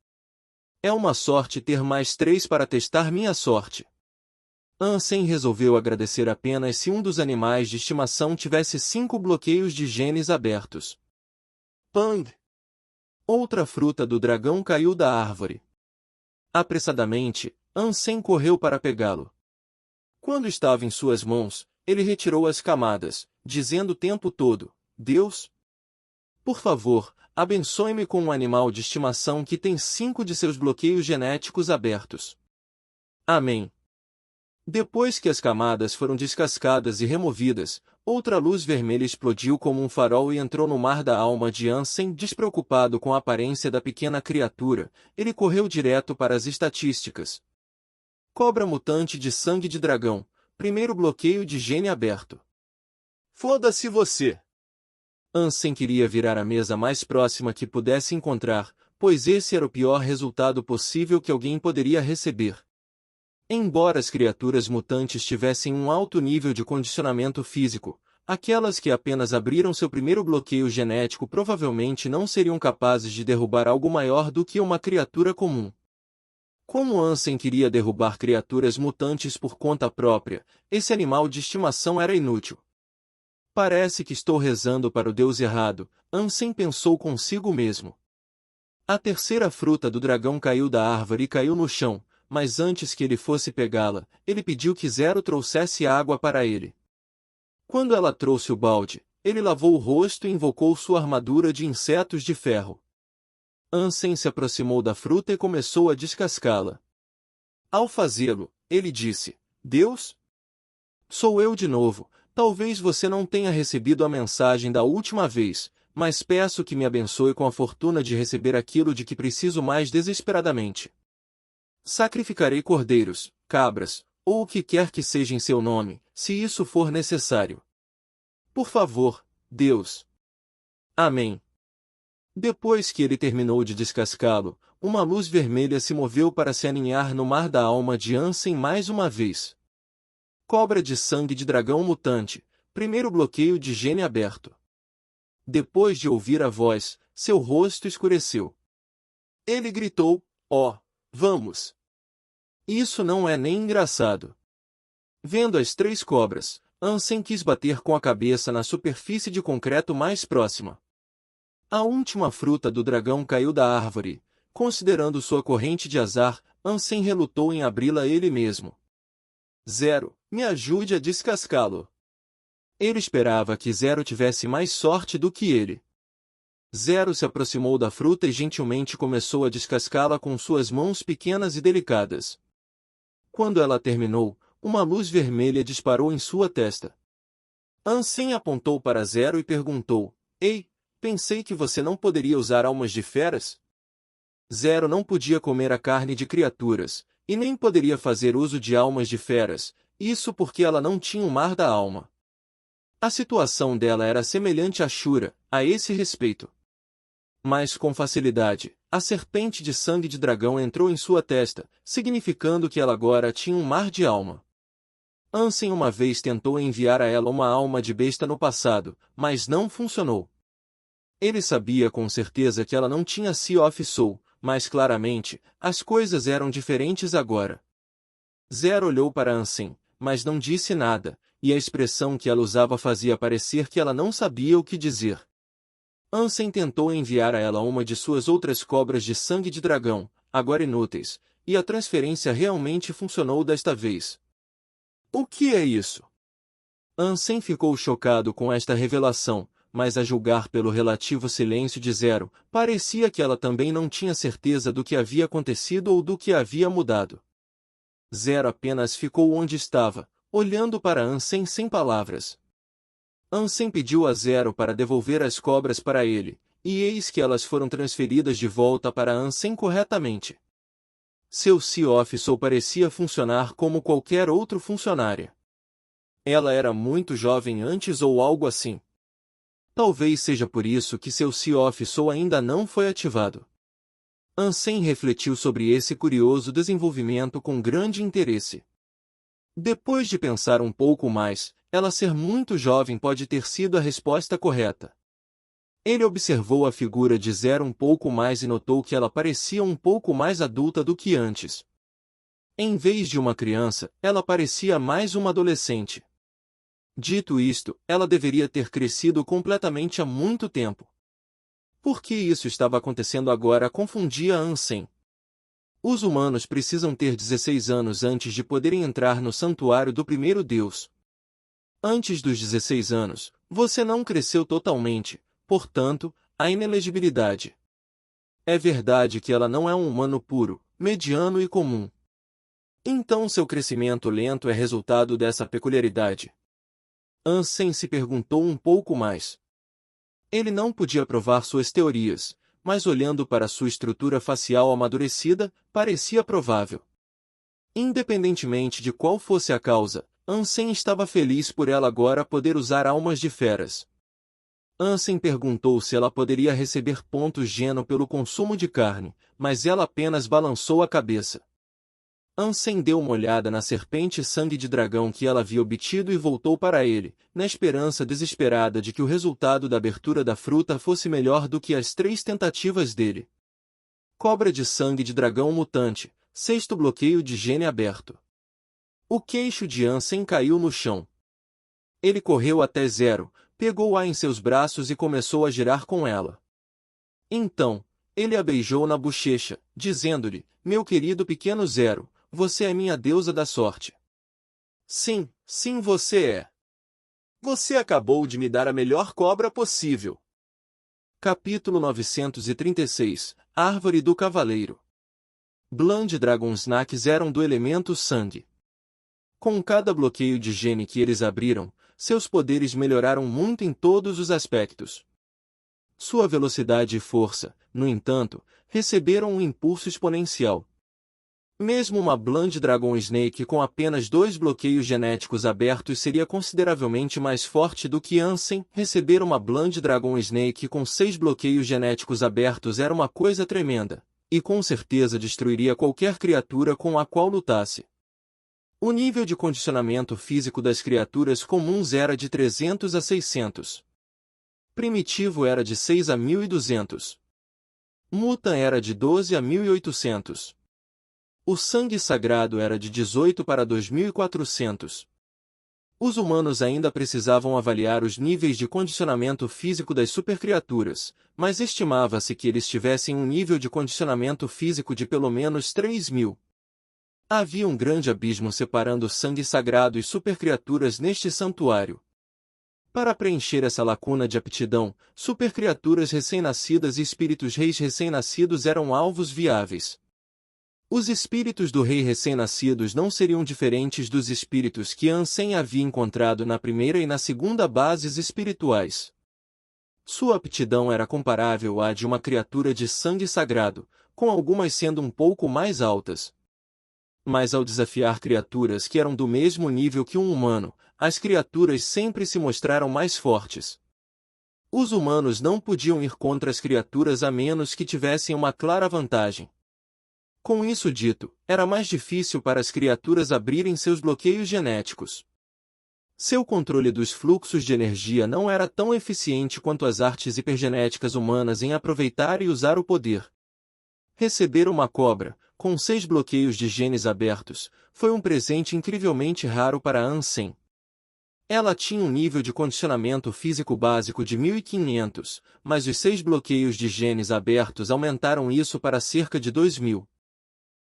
É uma sorte ter mais 3 para testar minha sorte. Ansem resolveu agradecer apenas se um dos animais de estimação tivesse 5 bloqueios de genes abertos. Pang! Outra fruta do dragão caiu da árvore. Apressadamente, Ansem correu para pegá-lo. Quando estava em suas mãos, ele retirou as camadas, dizendo o tempo todo: Deus, por favor, abençoe-me com um animal de estimação que tem 5 de seus bloqueios genéticos abertos. Amém. Depois que as camadas foram descascadas e removidas, outra luz vermelha explodiu como um farol e entrou no mar da alma de Ansem. Despreocupado com a aparência da pequena criatura, ele correu direto para as estatísticas. Cobra mutante de sangue de dragão. Primeiro bloqueio de gene aberto. Foda-se você! Ansem queria virar a mesa mais próxima que pudesse encontrar, pois esse era o pior resultado possível que alguém poderia receber. Embora as criaturas mutantes tivessem um alto nível de condicionamento físico, aquelas que apenas abriram seu primeiro bloqueio genético provavelmente não seriam capazes de derrubar algo maior do que uma criatura comum. Como Ansem queria derrubar criaturas mutantes por conta própria, esse animal de estimação era inútil. Parece que estou rezando para o Deus errado, Ansem pensou consigo mesmo. A terceira fruta do dragão caiu da árvore e caiu no chão, mas antes que ele fosse pegá-la, ele pediu que Zero trouxesse água para ele. Quando ela trouxe o balde, ele lavou o rosto e invocou sua armadura de insetos de ferro. Ansem se aproximou da fruta e começou a descascá-la. Ao fazê-lo, ele disse: Deus? Sou eu de novo. Talvez você não tenha recebido a mensagem da última vez, mas peço que me abençoe com a fortuna de receber aquilo de que preciso mais desesperadamente. Sacrificarei cordeiros, cabras, ou o que quer que seja em seu nome, se isso for necessário. Por favor, Deus. Amém. Depois que ele terminou de descascá-lo, uma luz vermelha se moveu para se aninhar no mar da alma de Ansem mais uma vez. Cobra de sangue de dragão mutante, primeiro bloqueio de gene aberto. Depois de ouvir a voz, seu rosto escureceu. Ele gritou: "Oh, vamos! Isso não é nem engraçado." Vendo as 3 cobras, Ansem quis bater com a cabeça na superfície de concreto mais próxima. A última fruta do dragão caiu da árvore. Considerando sua corrente de azar, Ansem relutou em abri-la ele mesmo. Zero, me ajude a descascá-lo. Ele esperava que Zero tivesse mais sorte do que ele. Zero se aproximou da fruta e gentilmente começou a descascá-la com suas mãos pequenas e delicadas. Quando ela terminou, uma luz vermelha disparou em sua testa. Ansem apontou para Zero e perguntou: Ei, pensei que você não poderia usar almas de feras? Zero não podia comer a carne de criaturas, e nem poderia fazer uso de almas de feras, isso porque ela não tinha um mar da alma. A situação dela era semelhante a Shura, a esse respeito. Mas com facilidade, a serpente de sangue de dragão entrou em sua testa, significando que ela agora tinha um mar de alma. Ansem uma vez tentou enviar a ela uma alma de besta no passado, mas não funcionou. Ele sabia com certeza que ela não tinha Sea of Soul, mas claramente, as coisas eram diferentes agora. Zero olhou para Ansem, mas não disse nada, e a expressão que ela usava fazia parecer que ela não sabia o que dizer. Ansem tentou enviar a ela uma de suas outras cobras de sangue de dragão, agora inúteis, e a transferência realmente funcionou desta vez. O que é isso? Ansem ficou chocado com esta revelação, mas a julgar pelo relativo silêncio de Zero, parecia que ela também não tinha certeza do que havia acontecido ou do que havia mudado. Zero apenas ficou onde estava, olhando para Ansem sem palavras. Ansem pediu a Zero para devolver as cobras para ele, e eis que elas foram transferidas de volta para Ansem corretamente. Seu Sea of Soul parecia funcionar como qualquer outro funcionário. Ela era muito jovem antes ou algo assim. Talvez seja por isso que seu Sea of Soul ainda não foi ativado. Ansem refletiu sobre esse curioso desenvolvimento com grande interesse. Depois de pensar um pouco mais, ela ser muito jovem pode ter sido a resposta correta. Ele observou a figura de Zero um pouco mais e notou que ela parecia um pouco mais adulta do que antes. Em vez de uma criança, ela parecia mais uma adolescente. Dito isto, ela deveria ter crescido completamente há muito tempo. Por que isso estava acontecendo agora confundia Ansem. Os humanos precisam ter 16 anos antes de poderem entrar no santuário do primeiro deus. Antes dos 16 anos, você não cresceu totalmente, portanto, a inelegibilidade. É verdade que ela não é um humano puro, mediano e comum. Então seu crescimento lento é resultado dessa peculiaridade. Ansem se perguntou um pouco mais. Ele não podia provar suas teorias, mas olhando para sua estrutura facial amadurecida, parecia provável. Independentemente de qual fosse a causa, Ansem estava feliz por ela agora poder usar almas de feras. Ansem perguntou se ela poderia receber pontos Geno pelo consumo de carne, mas ela apenas balançou a cabeça. Ansem deu uma olhada na serpente sangue de dragão que ela havia obtido e voltou para ele, na esperança desesperada de que o resultado da abertura da fruta fosse melhor do que as 3 tentativas dele. Cobra de sangue de dragão mutante, 6º bloqueio de gene aberto. O queixo de Ansem caiu no chão. Ele correu até Zero, pegou-a em seus braços e começou a girar com ela. Então, ele a beijou na bochecha, dizendo-lhe, meu querido pequeno Zero, você é minha deusa da sorte. Sim, sim você é. Você acabou de me dar a melhor cobra possível. Capítulo 936, Árvore do Cavaleiro. Blood Dragon Snacks eram do elemento sangue. Com cada bloqueio de gene que eles abriram, seus poderes melhoraram muito em todos os aspectos. Sua velocidade e força, no entanto, receberam um impulso exponencial. Mesmo uma Blood Dragon Snake com apenas 2 bloqueios genéticos abertos seria consideravelmente mais forte do que Ansem. Receber uma Blood Dragon Snake com 6 bloqueios genéticos abertos era uma coisa tremenda, e com certeza destruiria qualquer criatura com a qual lutasse. O nível de condicionamento físico das criaturas comuns era de 300 a 600. Primitivo era de 6 a 1200. Muta era de 12 a 1800. O sangue sagrado era de 18 para 2400. Os humanos ainda precisavam avaliar os níveis de condicionamento físico das supercriaturas, mas estimava-se que eles tivessem um nível de condicionamento físico de pelo menos 3000. Havia um grande abismo separando o sangue sagrado e supercriaturas neste santuário. Para preencher essa lacuna de aptidão, supercriaturas recém-nascidas e espíritos reis recém-nascidos eram alvos viáveis. Os espíritos do rei recém-nascidos não seriam diferentes dos espíritos que Ansem havia encontrado na primeira e na segunda bases espirituais. Sua aptidão era comparável à de uma criatura de sangue sagrado, com algumas sendo um pouco mais altas. Mas ao desafiar criaturas que eram do mesmo nível que um humano, as criaturas sempre se mostraram mais fortes. Os humanos não podiam ir contra as criaturas a menos que tivessem uma clara vantagem. Com isso dito, era mais difícil para as criaturas abrirem seus bloqueios genéticos. Seu controle dos fluxos de energia não era tão eficiente quanto as artes hipergenéticas humanas em aproveitar e usar o poder. Receber uma cobra, com 6 bloqueios de genes abertos, foi um presente incrivelmente raro para Ansem. Ela tinha um nível de condicionamento físico básico de 1500, mas os 6 bloqueios de genes abertos aumentaram isso para cerca de 2000.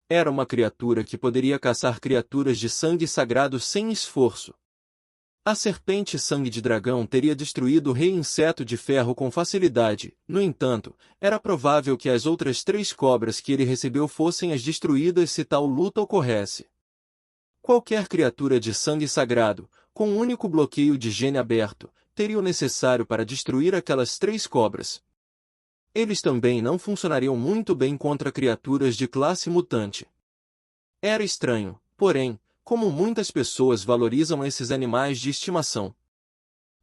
Era uma criatura que poderia caçar criaturas de sangue sagrado sem esforço. A serpente sangue de dragão teria destruído o rei inseto de ferro com facilidade, no entanto, era provável que as outras 3 cobras que ele recebeu fossem as destruídas se tal luta ocorresse. Qualquer criatura de sangue sagrado, com um único bloqueio de gene aberto, teria o necessário para destruir aquelas 3 cobras. Eles também não funcionariam muito bem contra criaturas de classe mutante. Era estranho, porém, como muitas pessoas valorizam esses animais de estimação.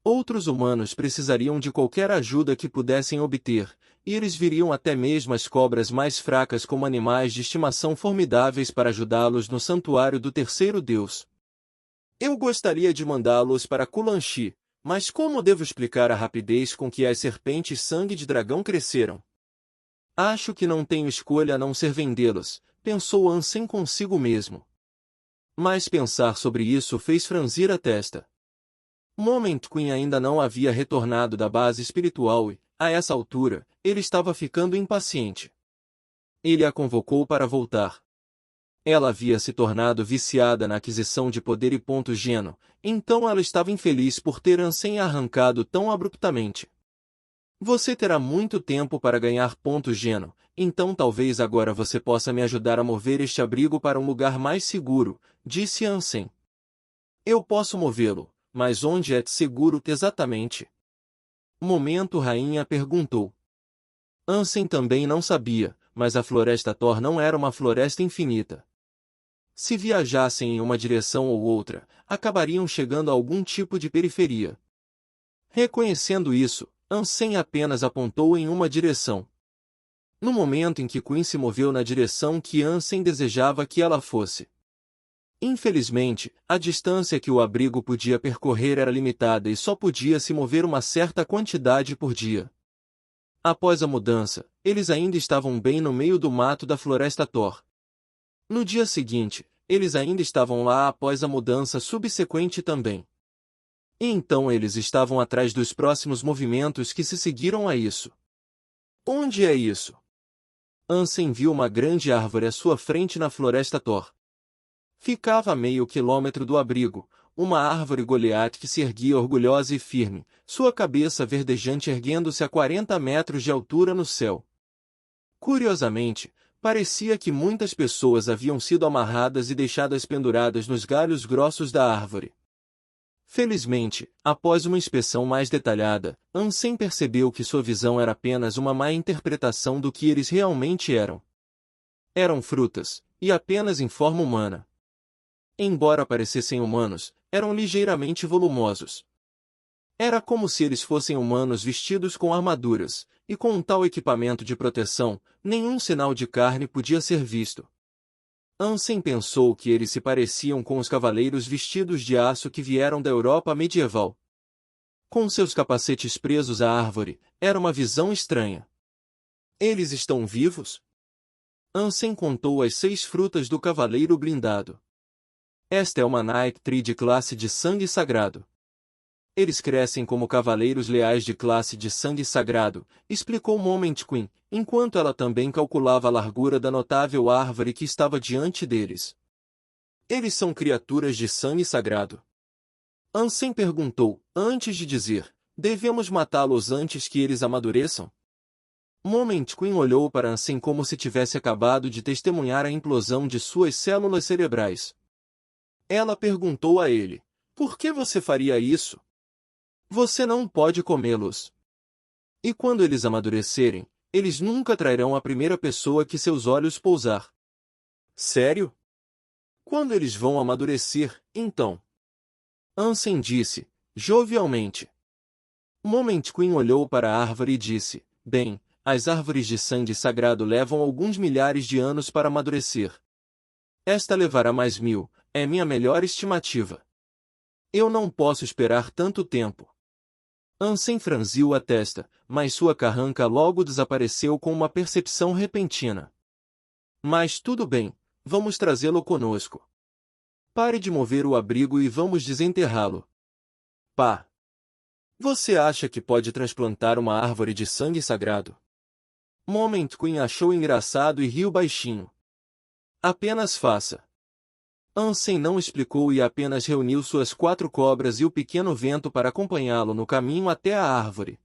Outros humanos precisariam de qualquer ajuda que pudessem obter, e eles viriam até mesmo as cobras mais fracas como animais de estimação formidáveis para ajudá-los no santuário do terceiro deus. Eu gostaria de mandá-los para Kulanshi, mas como devo explicar a rapidez com que as serpentes sangue de dragão cresceram? Acho que não tenho escolha a não ser vendê-los, pensou Ansem consigo mesmo. Mas pensar sobre isso fez franzir a testa. Moment Queen ainda não havia retornado da base espiritual e, a essa altura, ele estava ficando impaciente. Ele a convocou para voltar. Ela havia se tornado viciada na aquisição de poder e pontos Geno, então ela estava infeliz por ter Ansem arrancado tão abruptamente. Você terá muito tempo para ganhar pontos Geno, então talvez agora você possa me ajudar a mover este abrigo para um lugar mais seguro, disse Ansem. Eu posso movê-lo, mas onde é seguro exatamente? Momento Rainha perguntou. Ansem também não sabia, mas a floresta Thor não era uma floresta infinita. Se viajassem em uma direção ou outra, acabariam chegando a algum tipo de periferia. Reconhecendo isso, Ansem apenas apontou em uma direção. No momento em que Queen se moveu na direção que Ansem desejava que ela fosse. Infelizmente, a distância que o abrigo podia percorrer era limitada e só podia se mover uma certa quantidade por dia. Após a mudança, eles ainda estavam bem no meio do mato da floresta Thor. No dia seguinte, eles ainda estavam lá após a mudança subsequente também. E então eles estavam atrás dos próximos movimentos que se seguiram a isso. Onde é isso? Ansem viu uma grande árvore à sua frente na floresta Thor. Ficava a meio quilômetro do abrigo, uma árvore Goliath que se erguia orgulhosa e firme, sua cabeça verdejante erguendo-se a 40 metros de altura no céu. Curiosamente, parecia que muitas pessoas haviam sido amarradas e deixadas penduradas nos galhos grossos da árvore. Felizmente, após uma inspeção mais detalhada, Ansem percebeu que sua visão era apenas uma má interpretação do que eles realmente eram. Eram frutas, e apenas em forma humana. Embora parecessem humanos, eram ligeiramente volumosos. Era como se eles fossem humanos vestidos com armaduras, e com um tal equipamento de proteção, nenhum sinal de carne podia ser visto. Ansem pensou que eles se pareciam com os cavaleiros vestidos de aço que vieram da Europa medieval. Com seus capacetes presos à árvore, era uma visão estranha. Eles estão vivos? Ansem contou as 6 frutas do cavaleiro blindado. Esta é uma Night Tree de classe de sangue sagrado. Eles crescem como cavaleiros leais de classe de sangue sagrado, explicou Moment Queen, enquanto ela também calculava a largura da notável árvore que estava diante deles. Eles são criaturas de sangue sagrado. Ansem perguntou, antes de dizer, devemos matá-los antes que eles amadureçam? Moment Queen olhou para Ansem como se tivesse acabado de testemunhar a implosão de suas células cerebrais. Ela perguntou a ele, por que você faria isso? Você não pode comê-los. E quando eles amadurecerem, eles nunca trairão a primeira pessoa que seus olhos pousar. Sério? Quando eles vão amadurecer, então? Ansem disse, jovialmente. Moment Queen olhou para a árvore e disse, bem, as árvores de sangue sagrado levam alguns milhares de anos para amadurecer. Esta levará mais 1000, é minha melhor estimativa. Eu não posso esperar tanto tempo. Ansem franziu a testa, mas sua carranca logo desapareceu com uma percepção repentina. Mas tudo bem, vamos trazê-lo conosco. Pare de mover o abrigo e vamos desenterrá-lo. Pá! Você acha que pode transplantar uma árvore de sangue sagrado? Moment Queen achou engraçado e riu baixinho. Apenas faça. Ansem não explicou e apenas reuniu suas 4 cobras e o pequeno vento para acompanhá-lo no caminho até a árvore.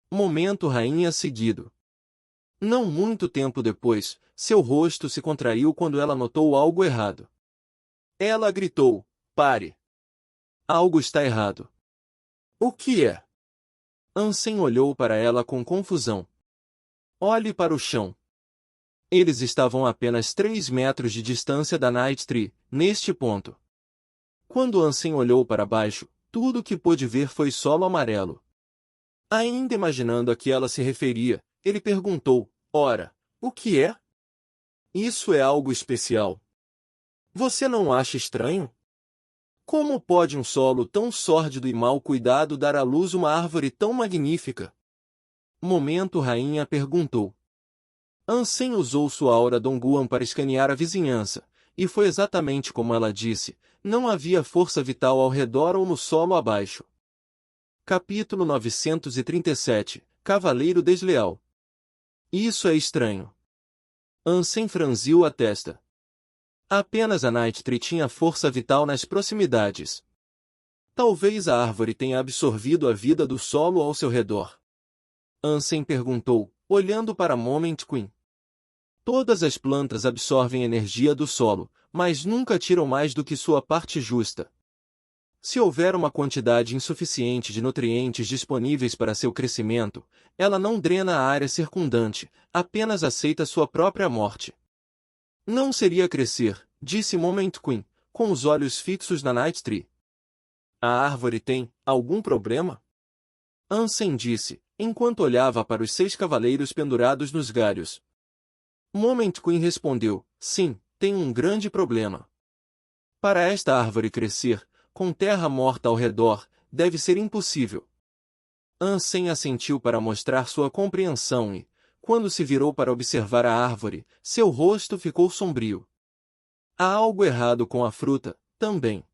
Momento Rainha seguido. Não muito tempo depois, seu rosto se contraiu quando ela notou algo errado. Ela gritou, pare! Algo está errado. O que é? Ansem olhou para ela com confusão. Olhe para o chão. Eles estavam a apenas 3 metros de distância da Night Tree, neste ponto. Quando Ansem olhou para baixo, tudo o que pôde ver foi solo amarelo. Ainda imaginando a que ela se referia, ele perguntou, ora, o que é? Isso é algo especial. Você não acha estranho? Como pode um solo tão sórdido e mal cuidado dar à luz uma árvore tão magnífica? Momento Rainha perguntou. Ansem usou sua aura Dongguan para escanear a vizinhança, e foi exatamente como ela disse, não havia força vital ao redor ou no solo abaixo. Capítulo 937, Cavaleiro Desleal. Isso é estranho. Ansem franziu a testa. Apenas a Night Tree tinha força vital nas proximidades. Talvez a árvore tenha absorvido a vida do solo ao seu redor. Ansem perguntou, olhando para Moment Queen. Todas as plantas absorvem energia do solo, mas nunca tiram mais do que sua parte justa. Se houver uma quantidade insuficiente de nutrientes disponíveis para seu crescimento, ela não drena a área circundante, apenas aceita sua própria morte. Não seria crescer, disse Moment Queen, com os olhos fixos na Night Tree. A árvore tem algum problema? Ansem disse, enquanto olhava para os 6 cavaleiros pendurados nos galhos. Moment Queen respondeu, sim, tem um grande problema. Para esta árvore crescer, com terra morta ao redor, deve ser impossível. Ansem assentiu para mostrar sua compreensão e, quando se virou para observar a árvore, seu rosto ficou sombrio. Há algo errado com a fruta, também.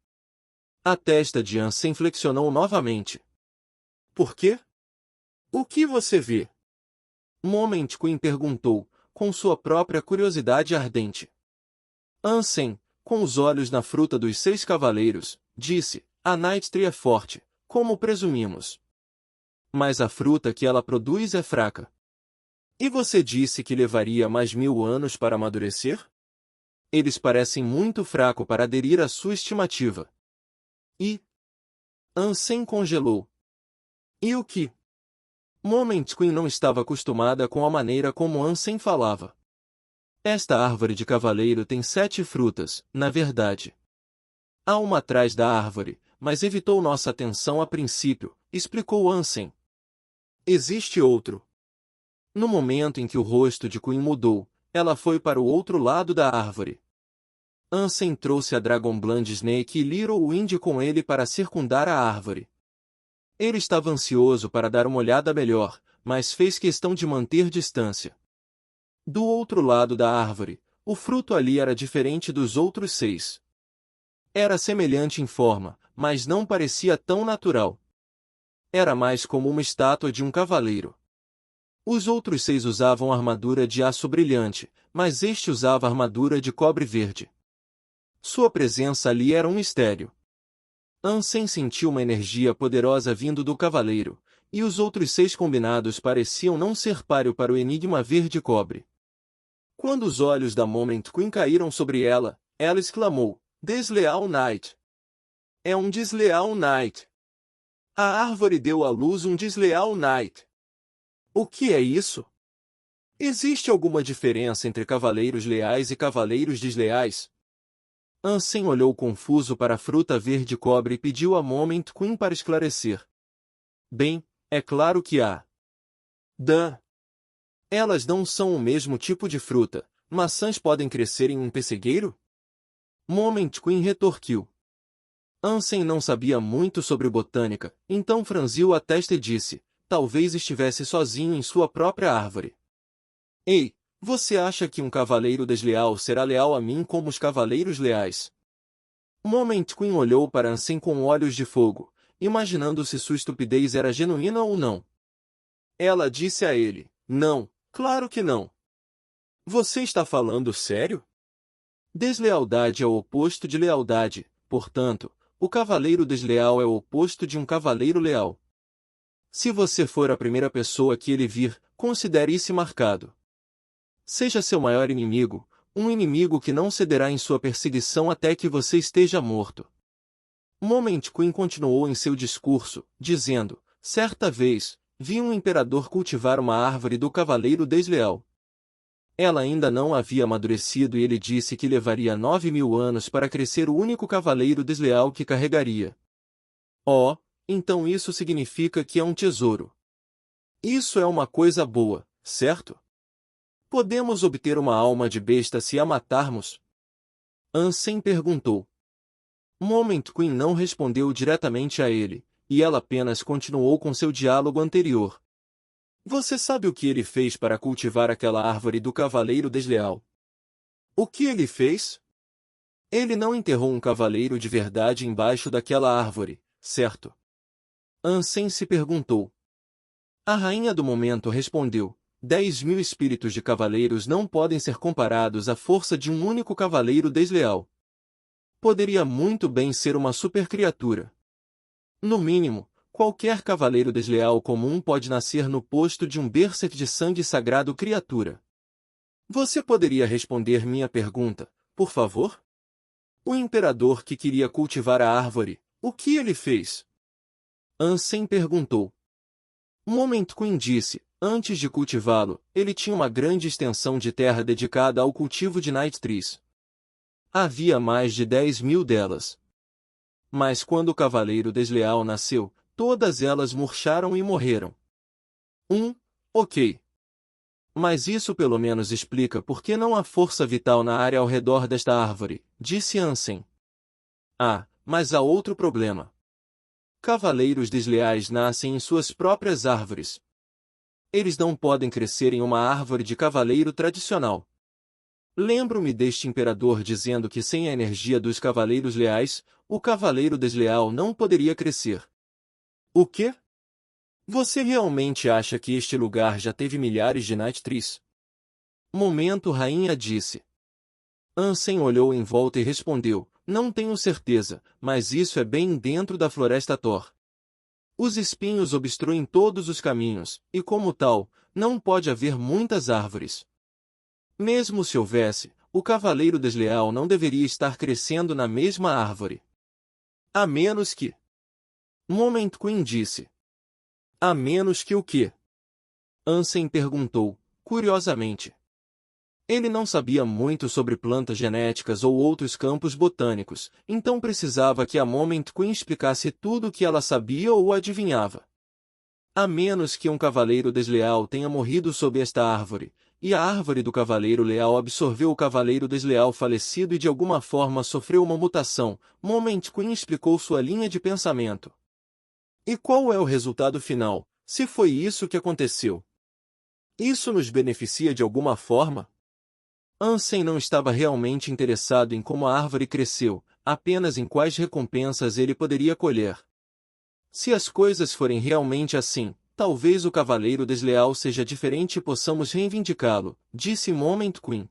A testa de Ansem flexionou novamente. Por quê? O que você vê? Moment Queen perguntou, com sua própria curiosidade ardente. Ansem, com os olhos na fruta dos 6 cavaleiros, disse, a Night Tree é forte, como presumimos. Mas a fruta que ela produz é fraca. E você disse que levaria mais 1000 anos para amadurecer? Eles parecem muito fracos para aderir à sua estimativa. E? Ansem congelou. E o que? Moment Queen não estava acostumada com a maneira como Ansem falava. Esta árvore de cavaleiro tem 7 frutas, na verdade. Há uma atrás da árvore, mas evitou nossa atenção a princípio, explicou Ansem. Existe outro. No momento em que o rosto de Queen mudou, ela foi para o outro lado da árvore. Ansem trouxe a Dragonblind Snake e Little Wind com ele para circundar a árvore. Ele estava ansioso para dar uma olhada melhor, mas fez questão de manter distância. Do outro lado da árvore, o fruto ali era diferente dos outros 6. Era semelhante em forma, mas não parecia tão natural. Era mais como uma estátua de um cavaleiro. Os outros 6 usavam armadura de aço brilhante, mas este usava armadura de cobre verde. Sua presença ali era um mistério. Ansem sentiu uma energia poderosa vindo do cavaleiro, e os outros 6 combinados pareciam não ser páreo para o enigma verde-cobre. Quando os olhos da Moment Queen caíram sobre ela, ela exclamou, desleal Knight. É um desleal Knight. A árvore deu à luz um desleal Knight. O que é isso? Existe alguma diferença entre cavaleiros leais e cavaleiros desleais? Ansem olhou confuso para a fruta verde-cobre e pediu a Moment Queen para esclarecer. Bem, é claro que há. Elas não são o mesmo tipo de fruta. Maçãs podem crescer em um pessegueiro? Moment Queen retorquiu. Ansem não sabia muito sobre botânica, então franziu a testa e disse, talvez estivesse sozinho em sua própria árvore. Ei, você acha que um cavaleiro desleal será leal a mim como os cavaleiros leais? Moment Queen olhou para Ansem com olhos de fogo, imaginando se sua estupidez era genuína ou não. Ela disse a ele, não, claro que não. Você está falando sério? Deslealdade é o oposto de lealdade, portanto, o cavaleiro desleal é o oposto de um cavaleiro leal. Se você for a primeira pessoa que ele vir, considere isso marcado. Seja seu maior inimigo, um inimigo que não cederá em sua perseguição até que você esteja morto. Moment Queen continuou em seu discurso, dizendo, certa vez, vi um imperador cultivar uma árvore do cavaleiro desleal. Ela ainda não havia amadurecido e ele disse que levaria 9000 anos para crescer o único cavaleiro desleal que carregaria. Oh, então isso significa que é um tesouro. Isso é uma coisa boa, certo? Podemos obter uma alma de besta se a matarmos? Ansem perguntou. Moment Queen não respondeu diretamente a ele, e ela apenas continuou com seu diálogo anterior. Você sabe o que ele fez para cultivar aquela árvore do cavaleiro desleal? O que ele fez? Ele não enterrou um cavaleiro de verdade embaixo daquela árvore, certo? Ansem se perguntou. A rainha do momento respondeu, 10.000 espíritos de cavaleiros não podem ser comparados à força de um único cavaleiro desleal. Poderia muito bem ser uma supercriatura. No mínimo, qualquer cavaleiro desleal comum pode nascer no posto de um berserk de sangue sagrado criatura. Você poderia responder minha pergunta, por favor? O imperador que queria cultivar a árvore, o que ele fez? Ansem perguntou. Moment Queen disse, antes de cultivá-lo, ele tinha uma grande extensão de terra dedicada ao cultivo de Night Trees. Havia mais de 10.000 delas. Mas quando o cavaleiro desleal nasceu, todas elas murcharam e morreram. Ok. Mas isso pelo menos explica por que não há força vital na área ao redor desta árvore, disse Ansem. Ah, mas há outro problema. Cavaleiros desleais nascem em suas próprias árvores. Eles não podem crescer em uma árvore de cavaleiro tradicional. Lembro-me deste imperador dizendo que sem a energia dos cavaleiros leais, o cavaleiro desleal não poderia crescer. O quê? Você realmente acha que este lugar já teve milhares de Night Trees? Momento rainha disse. Ansem olhou em volta e respondeu, não tenho certeza, mas isso é bem dentro da floresta Thor. Os espinhos obstruem todos os caminhos, e como tal, não pode haver muitas árvores. Mesmo se houvesse, o cavaleiro desleal não deveria estar crescendo na mesma árvore. A menos que... Moment Queen disse. A menos que o quê? Ansem perguntou, curiosamente. Ele não sabia muito sobre plantas genéticas ou outros campos botânicos, então precisava que a Moment Queen explicasse tudo o que ela sabia ou adivinhava. A menos que um cavaleiro desleal tenha morrido sob esta árvore, e a árvore do cavaleiro leal absorveu o cavaleiro desleal falecido e de alguma forma sofreu uma mutação, Moment Queen explicou sua linha de pensamento. E qual é o resultado final, se foi isso que aconteceu? Isso nos beneficia de alguma forma? Ansem não estava realmente interessado em como a árvore cresceu, apenas em quais recompensas ele poderia colher. Se as coisas forem realmente assim, talvez o cavaleiro desleal seja diferente e possamos reivindicá-lo, disse Moment Queen.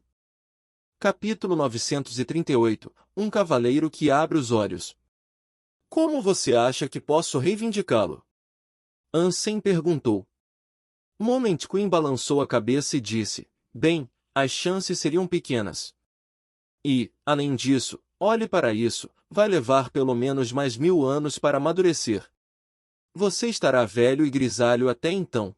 Capítulo 938 Um cavaleiro que abre os olhos. Como você acha que posso reivindicá-lo? Ansem perguntou. Moment Queen balançou a cabeça e disse, bem, as chances seriam pequenas. E, além disso, olhe para isso, vai levar pelo menos mais 1000 anos para amadurecer. Você estará velho e grisalho até então.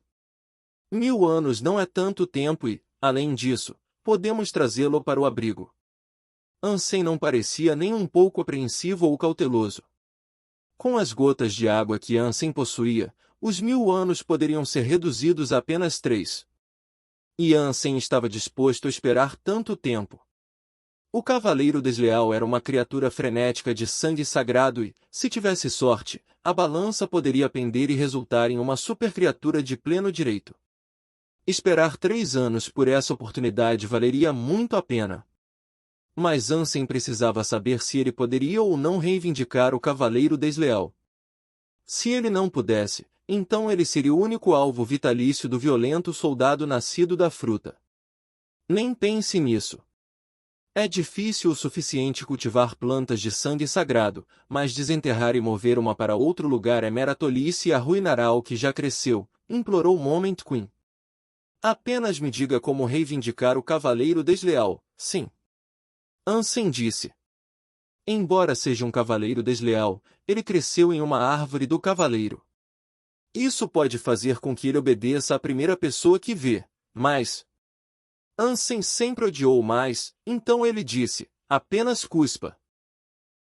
1000 anos não é tanto tempo e, além disso, podemos trazê-lo para o abrigo. Ansem não parecia nem um pouco apreensivo ou cauteloso. Com as gotas de água que Ansem possuía, os 1000 anos poderiam ser reduzidos a apenas 3. E Ansem estava disposto a esperar tanto tempo. O cavaleiro desleal era uma criatura frenética de sangue sagrado e, se tivesse sorte, a balança poderia pender e resultar em uma supercriatura de pleno direito. Esperar 3 anos por essa oportunidade valeria muito a pena. Mas Ansem precisava saber se ele poderia ou não reivindicar o cavaleiro desleal. Se ele não pudesse, então ele seria o único alvo vitalício do violento soldado nascido da fruta. Nem pense nisso. É difícil o suficiente cultivar plantas de sangue sagrado, mas desenterrar e mover uma para outro lugar é mera tolice e arruinará o que já cresceu, implorou Moment Queen. Apenas me diga como reivindicar o cavaleiro desleal, sim. Ansem disse. Embora seja um cavaleiro desleal, ele cresceu em uma árvore do cavaleiro. Isso pode fazer com que ele obedeça à primeira pessoa que vê, mas... Ansem sempre odiou mais, então ele disse, apenas cuspa.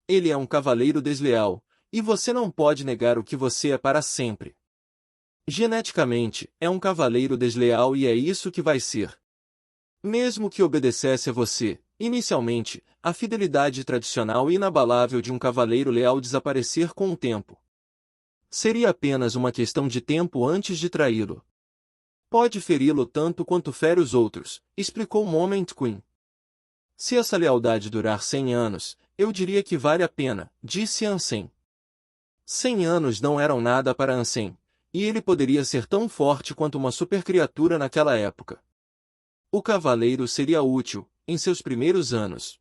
Ele é um cavaleiro desleal, e você não pode negar o que você é para sempre. Geneticamente, é um cavaleiro desleal e é isso que vai ser. Mesmo que obedecesse a você, inicialmente, a fidelidade tradicional e inabalável de um cavaleiro leal desaparecer com o tempo. Seria apenas uma questão de tempo antes de traí-lo. Pode feri-lo tanto quanto fere os outros, explicou Moment Queen. Se essa lealdade durar 100 anos, eu diria que vale a pena, disse Ansem. 100 anos não eram nada para Ansem, E ele poderia ser tão forte quanto uma supercriatura naquela época. O cavaleiro seria útil, em seus primeiros anos.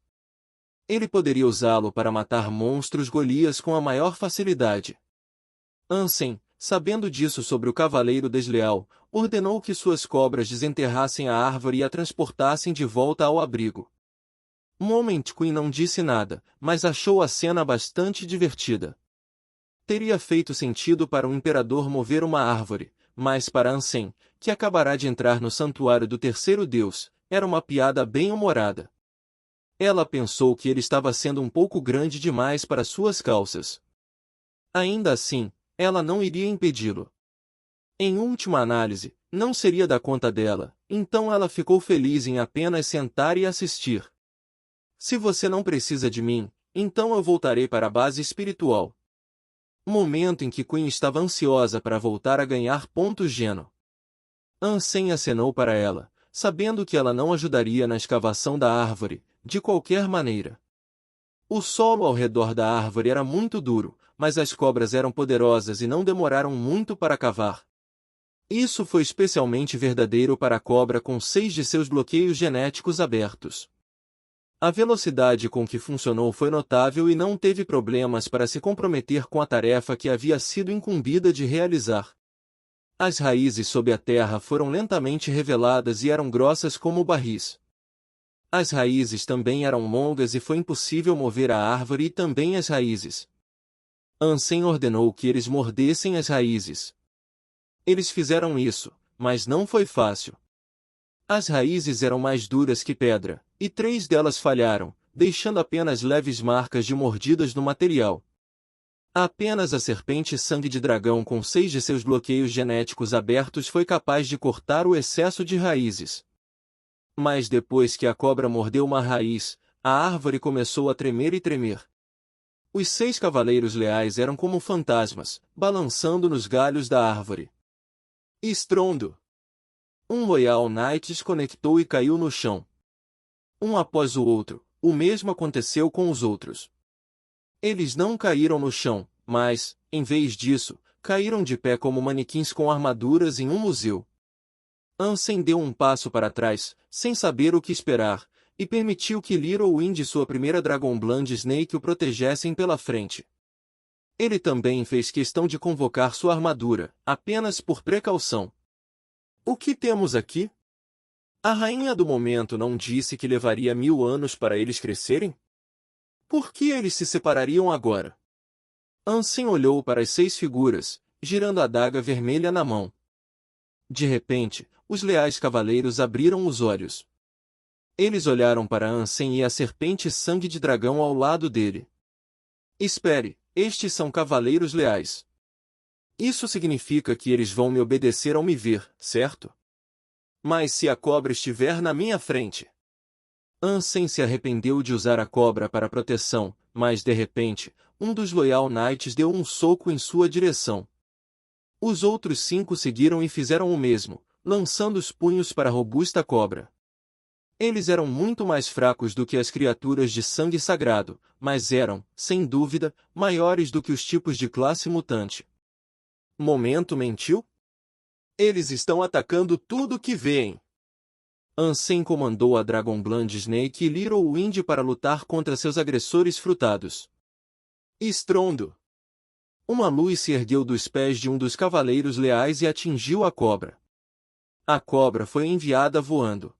Ele poderia usá-lo para matar monstros Golias com a maior facilidade. Ansem, sabendo disso sobre o cavaleiro desleal, ordenou que suas cobras desenterrassem a árvore e a transportassem de volta ao abrigo. Moment Queen não disse nada, mas achou a cena bastante divertida. Teria feito sentido para um imperador mover uma árvore, mas para Ansem, que acabará de entrar no santuário do terceiro deus, era uma piada bem-humorada. Ela pensou que ele estava sendo um pouco grande demais para suas calças. Ainda assim, ela não iria impedi-lo. Em última análise, não seria da conta dela, então ela ficou feliz em apenas sentar e assistir. Se você não precisa de mim, então eu voltarei para a base espiritual. Momento em que Queen estava ansiosa para voltar a ganhar pontos Geno. Ansem acenou para ela, sabendo que ela não ajudaria na escavação da árvore, de qualquer maneira. O solo ao redor da árvore era muito duro, mas as cobras eram poderosas e não demoraram muito para cavar. Isso foi especialmente verdadeiro para a cobra com 6 de seus bloqueios genéticos abertos. A velocidade com que funcionou foi notável e não teve problemas para se comprometer com a tarefa que havia sido incumbida de realizar. As raízes sob a terra foram lentamente reveladas e eram grossas como barris. As raízes também eram longas e foi impossível mover a árvore e também as raízes. Ansem ordenou que eles mordessem as raízes. Eles fizeram isso, mas não foi fácil. As raízes eram mais duras que pedra, e 3 delas falharam, deixando apenas leves marcas de mordidas no material. Apenas a serpente sangue de dragão com 6 de seus bloqueios genéticos abertos foi capaz de cortar o excesso de raízes. Mas depois que a cobra mordeu uma raiz, a árvore começou a tremer e tremer. Os 6 cavaleiros leais eram como fantasmas, balançando nos galhos da árvore. Estrondo! Um Loyal Knight desconectou e caiu no chão. Um após o outro, o mesmo aconteceu com os outros. Eles não caíram no chão, mas, em vez disso, caíram de pé como manequins com armaduras em um museu. Ansem deu um passo para trás, sem saber o que esperar, e permitiu que Little Wind e sua primeira Dragonblind Snake o protegessem pela frente. Ele também fez questão de convocar sua armadura, apenas por precaução. O que temos aqui? A rainha do momento não disse que levaria 1000 anos para eles crescerem? Por que eles se separariam agora? Ansem olhou para as 6 figuras, girando a adaga vermelha na mão. De repente, os leais cavaleiros abriram os olhos. Eles olharam para Ansem e a serpente sangue de dragão ao lado dele. Espere, estes são cavaleiros leais. Isso significa que eles vão me obedecer ao me ver, certo? Mas se a cobra estiver na minha frente... Ansem se arrependeu de usar a cobra para proteção, mas de repente, um dos Loyal Knights deu um soco em sua direção. Os outros 5 seguiram e fizeram o mesmo, lançando os punhos para a robusta cobra. Eles eram muito mais fracos do que as criaturas de sangue sagrado, mas eram, sem dúvida, maiores do que os tipos de classe mutante. Momento mentiu? Eles estão atacando tudo que veem. Ansem comandou a Dragonblind Snake e Little Wind para lutar contra seus agressores frutados. Estrondo! Uma luz se ergueu dos pés de um dos cavaleiros leais e atingiu a cobra. A cobra foi enviada voando.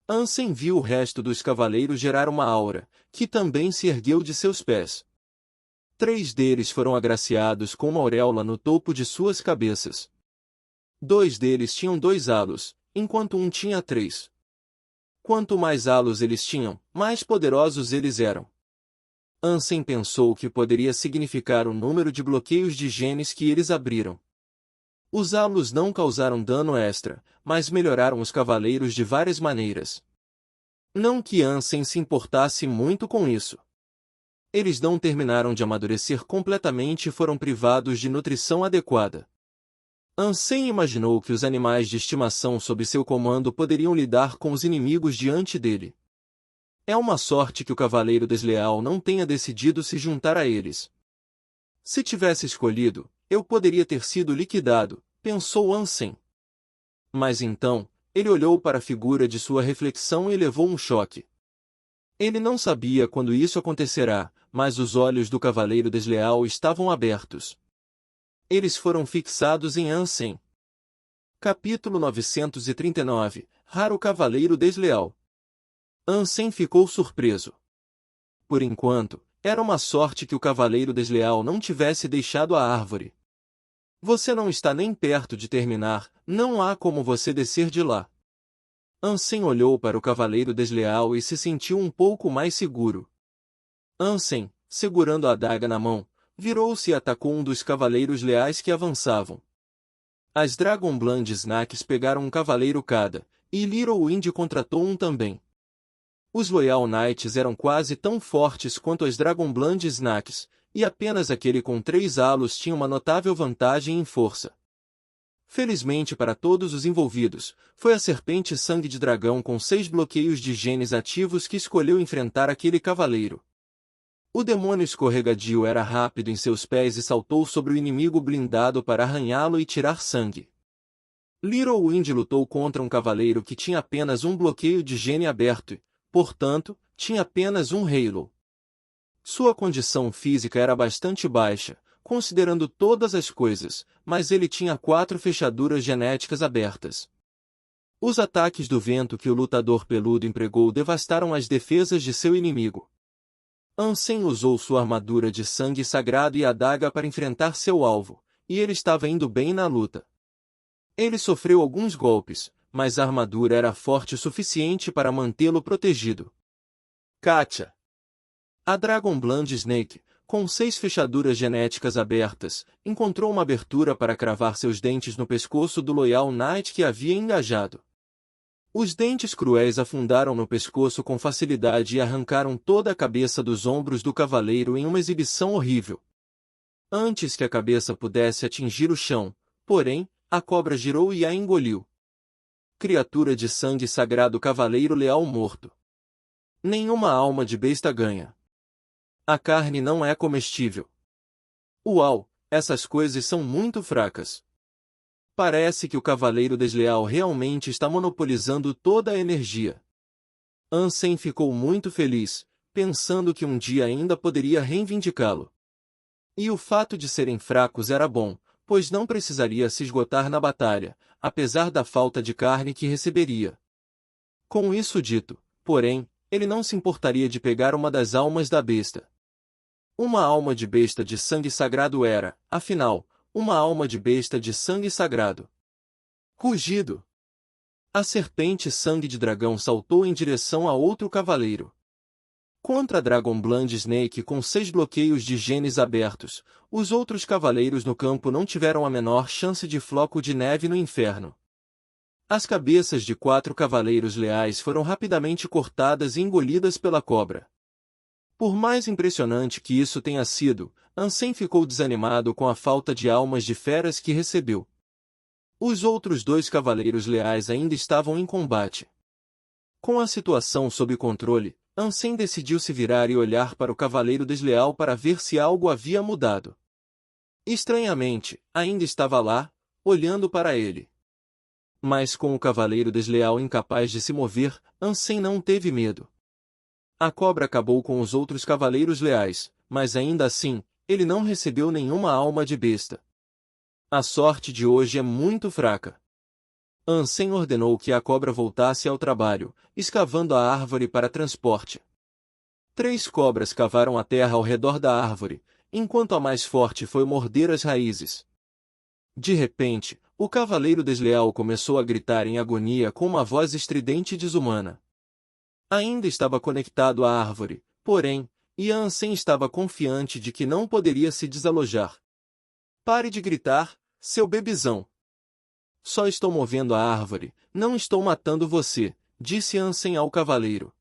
Ansem viu o resto dos cavaleiros gerar uma aura, que também se ergueu de seus pés. 3 deles foram agraciados com uma auréola no topo de suas cabeças. 2 deles tinham 2 halos, enquanto um tinha 3. Quanto mais halos eles tinham, mais poderosos eles eram. Ansem pensou que poderia significar o número de bloqueios de genes que eles abriram. Os halos não causaram dano extra, mas melhoraram os cavaleiros de várias maneiras. Não que Ansem se importasse muito com isso. Eles não terminaram de amadurecer completamente e foram privados de nutrição adequada. Ansem imaginou que os animais de estimação sob seu comando poderiam lidar com os inimigos diante dele. É uma sorte que o cavaleiro desleal não tenha decidido se juntar a eles. Se tivesse escolhido, eu poderia ter sido liquidado, pensou Ansem. Mas então, ele olhou para a figura de sua reflexão e levou um choque. Ele não sabia quando isso acontecerá, mas os olhos do cavaleiro desleal estavam abertos. Eles foram fixados em Ansem. Capítulo 939 – Raro Cavaleiro Desleal. Ansem ficou surpreso. Por enquanto, era uma sorte que o cavaleiro desleal não tivesse deixado a árvore. Você não está nem perto de terminar, não há como você descer de lá. Ansem olhou para o cavaleiro desleal e se sentiu um pouco mais seguro. Ansem, segurando a adaga na mão, virou-se e atacou um dos cavaleiros leais que avançavam. As Dragonbland Snakes pegaram um cavaleiro cada, e Little Wind contratou um também. Os Loyal Knights eram quase tão fortes quanto as Dragonbland Snakes, e apenas aquele com 3 halos tinha uma notável vantagem em força. Felizmente para todos os envolvidos, foi a Serpente Sangue de Dragão com 6 bloqueios de genes ativos que escolheu enfrentar aquele cavaleiro. O demônio escorregadio era rápido em seus pés e saltou sobre o inimigo blindado para arranhá-lo e tirar sangue. Little Wind lutou contra um cavaleiro que tinha apenas um bloqueio de gene aberto e, portanto, tinha apenas um Halo. Sua condição física era bastante baixa, considerando todas as coisas, mas ele tinha 4 fechaduras genéticas abertas. Os ataques do vento que o lutador peludo empregou devastaram as defesas de seu inimigo. Ansem usou sua armadura de sangue sagrado e a adaga para enfrentar seu alvo, e ele estava indo bem na luta. Ele sofreu alguns golpes, mas a armadura era forte o suficiente para mantê-lo protegido. Katia. A Dragonbland Snake, com 6 fechaduras genéticas abertas, encontrou uma abertura para cravar seus dentes no pescoço do Loyal Knight que havia engajado. Os dentes cruéis afundaram no pescoço com facilidade e arrancaram toda a cabeça dos ombros do cavaleiro em uma exibição horrível. Antes que a cabeça pudesse atingir o chão, porém, a cobra girou e a engoliu. Criatura de sangue sagrado cavaleiro leal morto. Nenhuma alma de besta ganha. A carne não é comestível. Uau, essas coisas são muito fracas. Parece que o cavaleiro desleal realmente está monopolizando toda a energia. Ansem ficou muito feliz, pensando que um dia ainda poderia reivindicá-lo. E o fato de serem fracos era bom, pois não precisaria se esgotar na batalha, apesar da falta de carne que receberia. Com isso dito, porém, ele não se importaria de pegar uma das almas da besta. Uma alma de besta de sangue sagrado era, afinal, uma alma de besta de sangue sagrado. Rugido! A serpente sangue de dragão saltou em direção a outro cavaleiro. Contra a Dragonbland Snake com 6 bloqueios de genes abertos, os outros cavaleiros no campo não tiveram a menor chance de floco de neve no inferno. As cabeças de 4 cavaleiros leais foram rapidamente cortadas e engolidas pela cobra. Por mais impressionante que isso tenha sido, Ansem ficou desanimado com a falta de almas de feras que recebeu. Os outros 2 cavaleiros leais ainda estavam em combate. Com a situação sob controle, Ansem decidiu se virar e olhar para o cavaleiro desleal para ver se algo havia mudado. Estranhamente, ainda estava lá, olhando para ele. Mas com o cavaleiro desleal incapaz de se mover, Ansem não teve medo. A cobra acabou com os outros cavaleiros leais, mas ainda assim, ele não recebeu nenhuma alma de besta. A sorte de hoje é muito fraca. Ansem ordenou que a cobra voltasse ao trabalho, escavando a árvore para transporte. 3 cobras cavaram a terra ao redor da árvore, enquanto a mais forte foi morder as raízes. De repente, o cavaleiro desleal começou a gritar em agonia com uma voz estridente e desumana. Ainda estava conectado à árvore, porém, e Ansem estava confiante de que não poderia se desalojar. Pare de gritar, seu bebezão. Só estou movendo a árvore, não estou matando você, disse Ansem ao cavaleiro.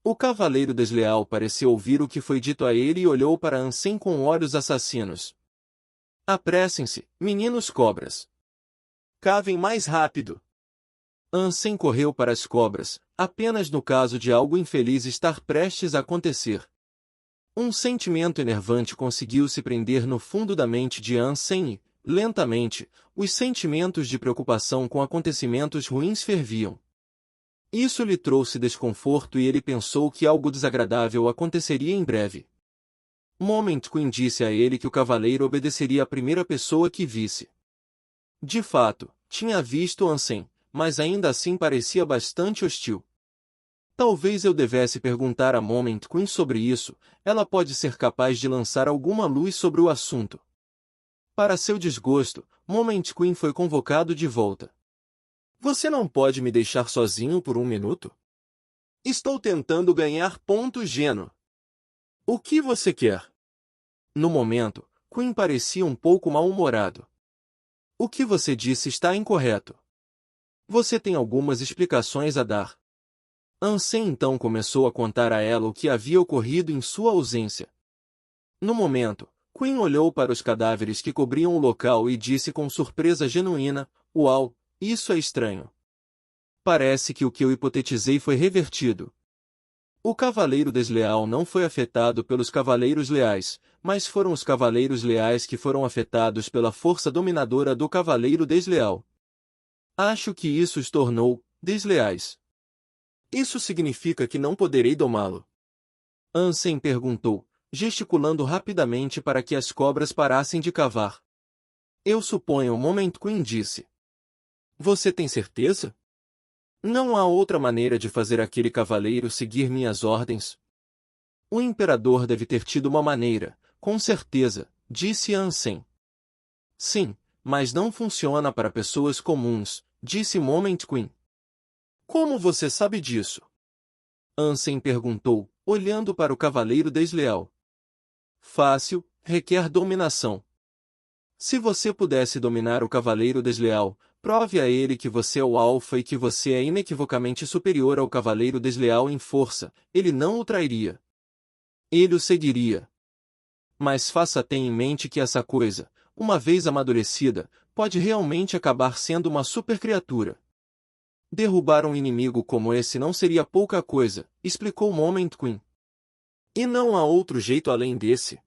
O cavaleiro desleal pareceu ouvir o que foi dito a ele e olhou para Ansem com olhos assassinos. Apressem-se, meninos cobras. Cavem mais rápido. Ansem correu para as cobras, apenas no caso de algo infeliz estar prestes a acontecer. Um sentimento enervante conseguiu se prender no fundo da mente de Ansem e, lentamente, os sentimentos de preocupação com acontecimentos ruins ferviam. Isso lhe trouxe desconforto e ele pensou que algo desagradável aconteceria em breve. Moment Queen disse a ele que o cavaleiro obedeceria à primeira pessoa que visse. De fato, tinha visto Ansem, mas ainda assim parecia bastante hostil. Talvez eu devesse perguntar a Moment Queen sobre isso, ela pode ser capaz de lançar alguma luz sobre o assunto. Para seu desgosto, Moment Queen foi convocado de volta. Você não pode me deixar sozinho por um minuto? Estou tentando ganhar pontos Geno. O que você quer? No momento, Queen parecia um pouco mal-humorado. O que você disse está incorreto. Você tem algumas explicações a dar. Ansem então começou a contar a ela o que havia ocorrido em sua ausência. No momento, Queen olhou para os cadáveres que cobriam o local e disse com surpresa genuína, uau, isso é estranho. Parece que o que eu hipotetizei foi revertido. O cavaleiro desleal não foi afetado pelos cavaleiros leais, mas foram os cavaleiros leais que foram afetados pela força dominadora do cavaleiro desleal. Acho que isso os tornou desleais. Isso significa que não poderei domá-lo? Ansem perguntou, gesticulando rapidamente para que as cobras parassem de cavar. Eu suponho, Moment Queen disse. Você tem certeza? Não há outra maneira de fazer aquele cavaleiro seguir minhas ordens? O imperador deve ter tido uma maneira, com certeza, disse Ansem. Sim, mas não funciona para pessoas comuns, disse Moment Queen. Como você sabe disso? Ansem perguntou, olhando para o cavaleiro desleal. Fácil, requer dominação. Se você pudesse dominar o cavaleiro desleal, prove a ele que você é o alfa e que você é inequivocamente superior ao cavaleiro desleal em força, ele não o trairia. Ele o seguiria. Mas tenha em mente que essa coisa, uma vez amadurecida, pode realmente acabar sendo uma supercriatura. Derrubar um inimigo como esse não seria pouca coisa, explicou Moment Queen. E não há outro jeito além desse?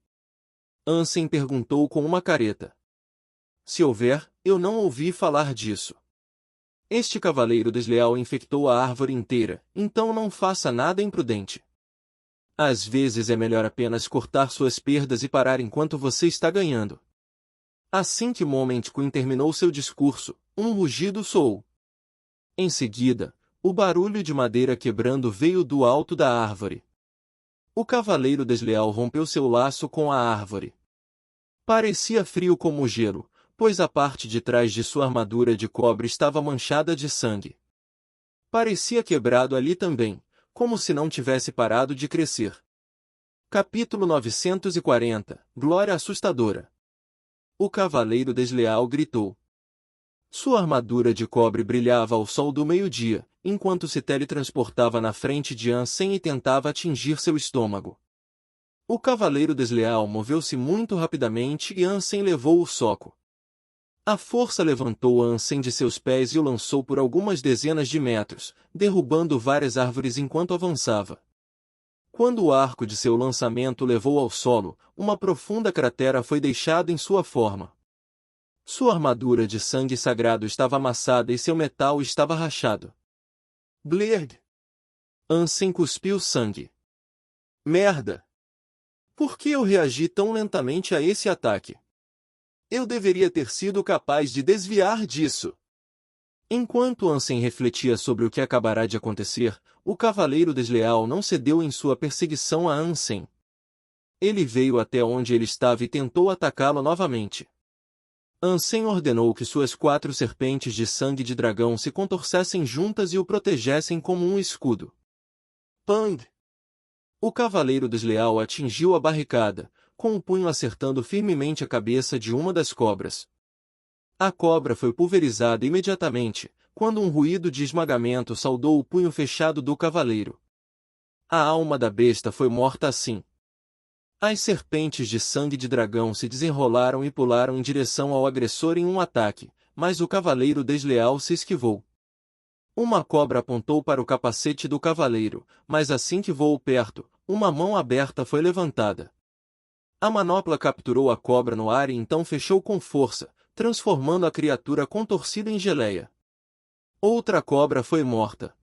Ansem perguntou com uma careta. Se houver, eu não ouvi falar disso. Este cavaleiro desleal infectou a árvore inteira, então não faça nada imprudente. Às vezes é melhor apenas cortar suas perdas e parar enquanto você está ganhando. Assim que Moment Queen terminou seu discurso, um rugido soou. Em seguida, o barulho de madeira quebrando veio do alto da árvore. O cavaleiro desleal rompeu seu laço com a árvore. Parecia frio como gelo, pois a parte de trás de sua armadura de cobre estava manchada de sangue. Parecia quebrado ali também, como se não tivesse parado de crescer. Capítulo 940 – Glória assustadora. O cavaleiro desleal gritou. Sua armadura de cobre brilhava ao sol do meio-dia, enquanto se teletransportava na frente de Ansem e tentava atingir seu estômago. O cavaleiro desleal moveu-se muito rapidamente e Ansem levou o soco. A força levantou Ansem de seus pés e o lançou por algumas dezenas de metros, derrubando várias árvores enquanto avançava. Quando o arco de seu lançamento levou ao solo, uma profunda cratera foi deixada em sua forma. Sua armadura de sangue sagrado estava amassada e seu metal estava rachado. Blerd! Ansem cuspiu sangue. Merda! Por que eu reagi tão lentamente a esse ataque? Eu deveria ter sido capaz de desviar disso. Enquanto Ansem refletia sobre o que acabará de acontecer, o cavaleiro desleal não cedeu em sua perseguição a Ansem. Ele veio até onde ele estava e tentou atacá-lo novamente. Ansem ordenou que suas 4 serpentes de sangue de dragão se contorcessem juntas e o protegessem como um escudo. Pang! O cavaleiro desleal atingiu a barricada, com o punho acertando firmemente a cabeça de uma das cobras. A cobra foi pulverizada imediatamente, quando um ruído de esmagamento saudou o punho fechado do cavaleiro. A alma da besta foi morta assim. As serpentes de sangue de dragão se desenrolaram e pularam em direção ao agressor em um ataque, mas o cavaleiro desleal se esquivou. Uma cobra apontou para o capacete do cavaleiro, mas assim que voou perto, uma mão aberta foi levantada. A manopla capturou a cobra no ar e então fechou com força, transformando a criatura contorcida em geleia. Outra cobra foi morta.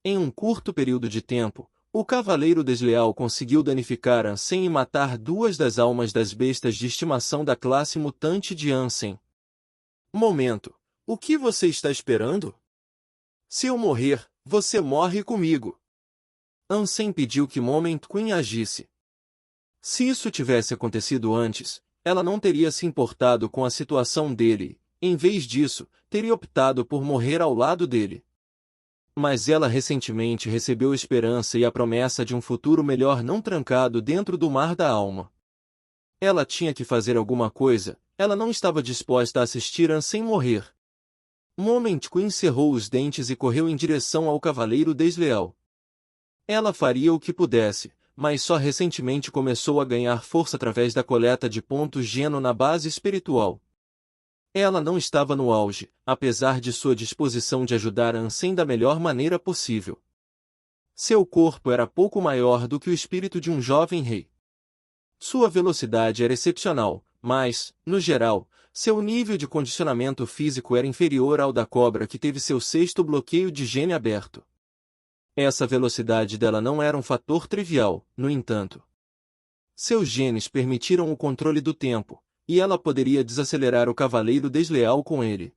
Em um curto período de tempo, o cavaleiro desleal conseguiu danificar Ansem e matar duas das almas das bestas de estimação da classe mutante de Ansem. Momento. O que você está esperando? Se eu morrer, você morre comigo. Ansem pediu que Moment Queen agisse. Se isso tivesse acontecido antes, ela não teria se importado com a situação dele, em vez disso, teria optado por morrer ao lado dele. Mas ela recentemente recebeu esperança e a promessa de um futuro melhor não trancado dentro do mar da alma. Ela tinha que fazer alguma coisa, ela não estava disposta a assistir Ansem morrer. Moment Queen cerrou os dentes e correu em direção ao cavaleiro desleal. Ela faria o que pudesse, mas só recentemente começou a ganhar força através da coleta de pontos Geno na base espiritual. Ela não estava no auge, apesar de sua disposição de ajudar Ansem da melhor maneira possível. Seu corpo era pouco maior do que o espírito de um jovem rei. Sua velocidade era excepcional, mas, no geral, seu nível de condicionamento físico era inferior ao da cobra que teve seu sexto bloqueio de gene aberto. Essa velocidade dela não era um fator trivial, no entanto. Seus genes permitiram o controle do tempo, e ela poderia desacelerar o cavaleiro desleal com ele.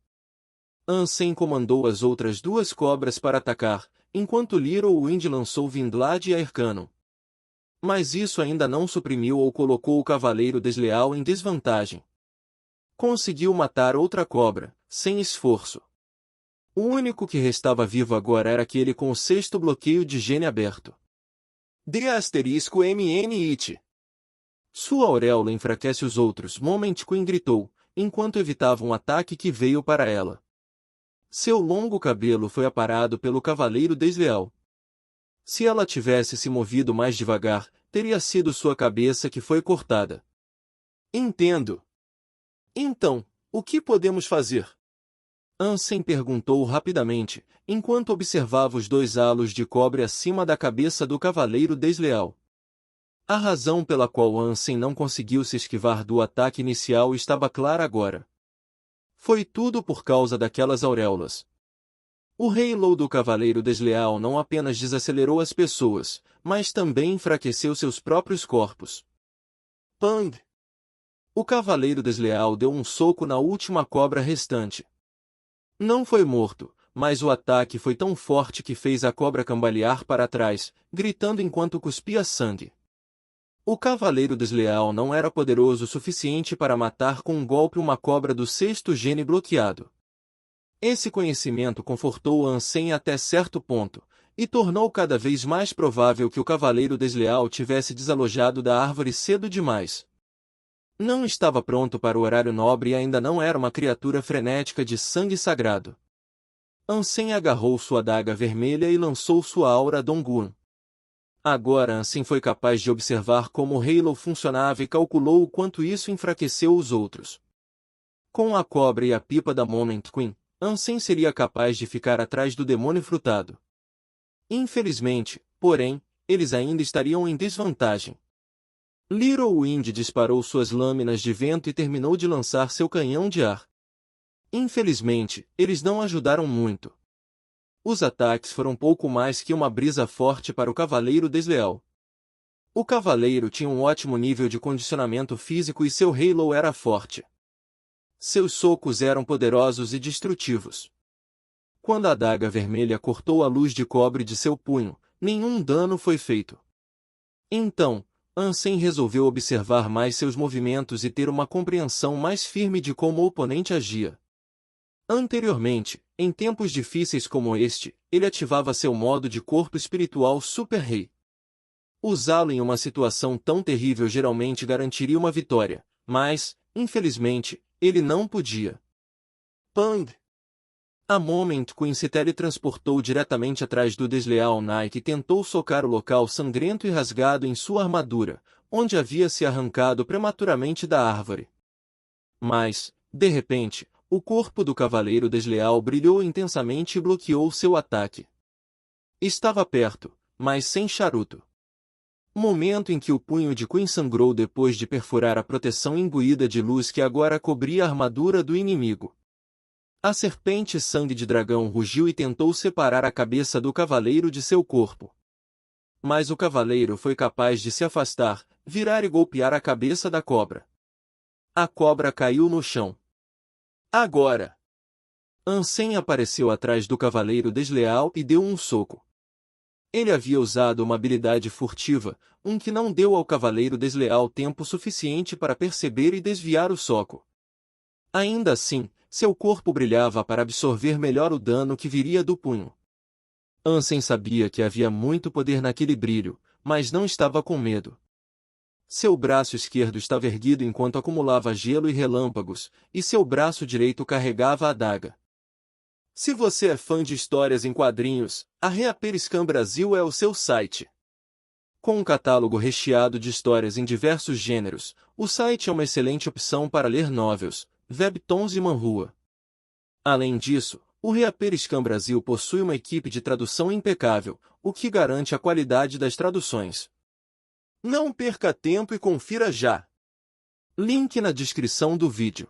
Ansem comandou as outras duas cobras para atacar, enquanto Little Wind lançou Vindlad e Aircanon. Mas isso ainda não suprimiu ou colocou o cavaleiro desleal em desvantagem. Conseguiu matar outra cobra, sem esforço. O único que restava vivo agora era aquele com o sexto bloqueio de gene aberto. D***MN-IT. Sua auréola enfraquece os outros, Moment Queen gritou, enquanto evitava um ataque que veio para ela. Seu longo cabelo foi aparado pelo cavaleiro desleal. Se ela tivesse se movido mais devagar, teria sido sua cabeça que foi cortada. Entendo. Então, o que podemos fazer? Ansem perguntou rapidamente, enquanto observava os dois halos de cobre acima da cabeça do cavaleiro desleal. A razão pela qual Ansem não conseguiu se esquivar do ataque inicial estava clara agora. Foi tudo por causa daquelas auréolas. O halo do cavaleiro desleal não apenas desacelerou as pessoas, mas também enfraqueceu seus próprios corpos. Pang! O cavaleiro desleal deu um soco na última cobra restante. Não foi morto, mas o ataque foi tão forte que fez a cobra cambalear para trás, gritando enquanto cuspia sangue. O cavaleiro desleal não era poderoso o suficiente para matar com um golpe uma cobra do sexto gene bloqueado. Esse conhecimento confortou Ansem até certo ponto, e tornou cada vez mais provável que o cavaleiro desleal tivesse desalojado da árvore cedo demais. Não estava pronto para o horário nobre e ainda não era uma criatura frenética de sangue sagrado. Ansem agarrou sua adaga vermelha e lançou sua aura Donggun. Agora Ansem foi capaz de observar como o halo funcionava e calculou o quanto isso enfraqueceu os outros. Com a cobra e a pipa da Moment Queen, Ansem seria capaz de ficar atrás do demônio frutado. Infelizmente, porém, eles ainda estariam em desvantagem. Little Wind disparou suas lâminas de vento e terminou de lançar seu canhão de ar. Infelizmente, eles não ajudaram muito. Os ataques foram pouco mais que uma brisa forte para o cavaleiro desleal. O cavaleiro tinha um ótimo nível de condicionamento físico e seu halo era forte. Seus socos eram poderosos e destrutivos. Quando a adaga vermelha cortou a luz de cobre de seu punho, nenhum dano foi feito. Então, Ansem resolveu observar mais seus movimentos e ter uma compreensão mais firme de como o oponente agia. Anteriormente, em tempos difíceis como este, ele ativava seu modo de corpo espiritual Super Rei. Usá-lo em uma situação tão terrível geralmente garantiria uma vitória, mas, infelizmente, ele não podia. Pang! A Moment Queen se teletransportou diretamente atrás do desleal Nike e tentou socar o local sangrento e rasgado em sua armadura, onde havia se arrancado prematuramente da árvore. Mas, de repente, o corpo do cavaleiro desleal brilhou intensamente e bloqueou seu ataque. Estava perto, mas sem charuto. Momento em que o punho de Qin sangrou depois de perfurar a proteção imbuída de luz que agora cobria a armadura do inimigo. A serpente sangue de dragão rugiu e tentou separar a cabeça do cavaleiro de seu corpo. Mas o cavaleiro foi capaz de se afastar, virar e golpear a cabeça da cobra. A cobra caiu no chão. Agora! Ansem apareceu atrás do cavaleiro desleal e deu um soco. Ele havia usado uma habilidade furtiva, que não deu ao cavaleiro desleal tempo suficiente para perceber e desviar o soco. Ainda assim, seu corpo brilhava para absorver melhor o dano que viria do punho. Ansem sabia que havia muito poder naquele brilho, mas não estava com medo. Seu braço esquerdo estava erguido enquanto acumulava gelo e relâmpagos, e seu braço direito carregava a adaga. Se você é fã de histórias em quadrinhos, a Reaperiscan Brasil é o seu site. Com um catálogo recheado de histórias em diversos gêneros, o site é uma excelente opção para ler novels, webtoons e manhua. Além disso, o Reaperiscan Brasil possui uma equipe de tradução impecável, o que garante a qualidade das traduções. Não perca tempo e confira já! Link na descrição do vídeo.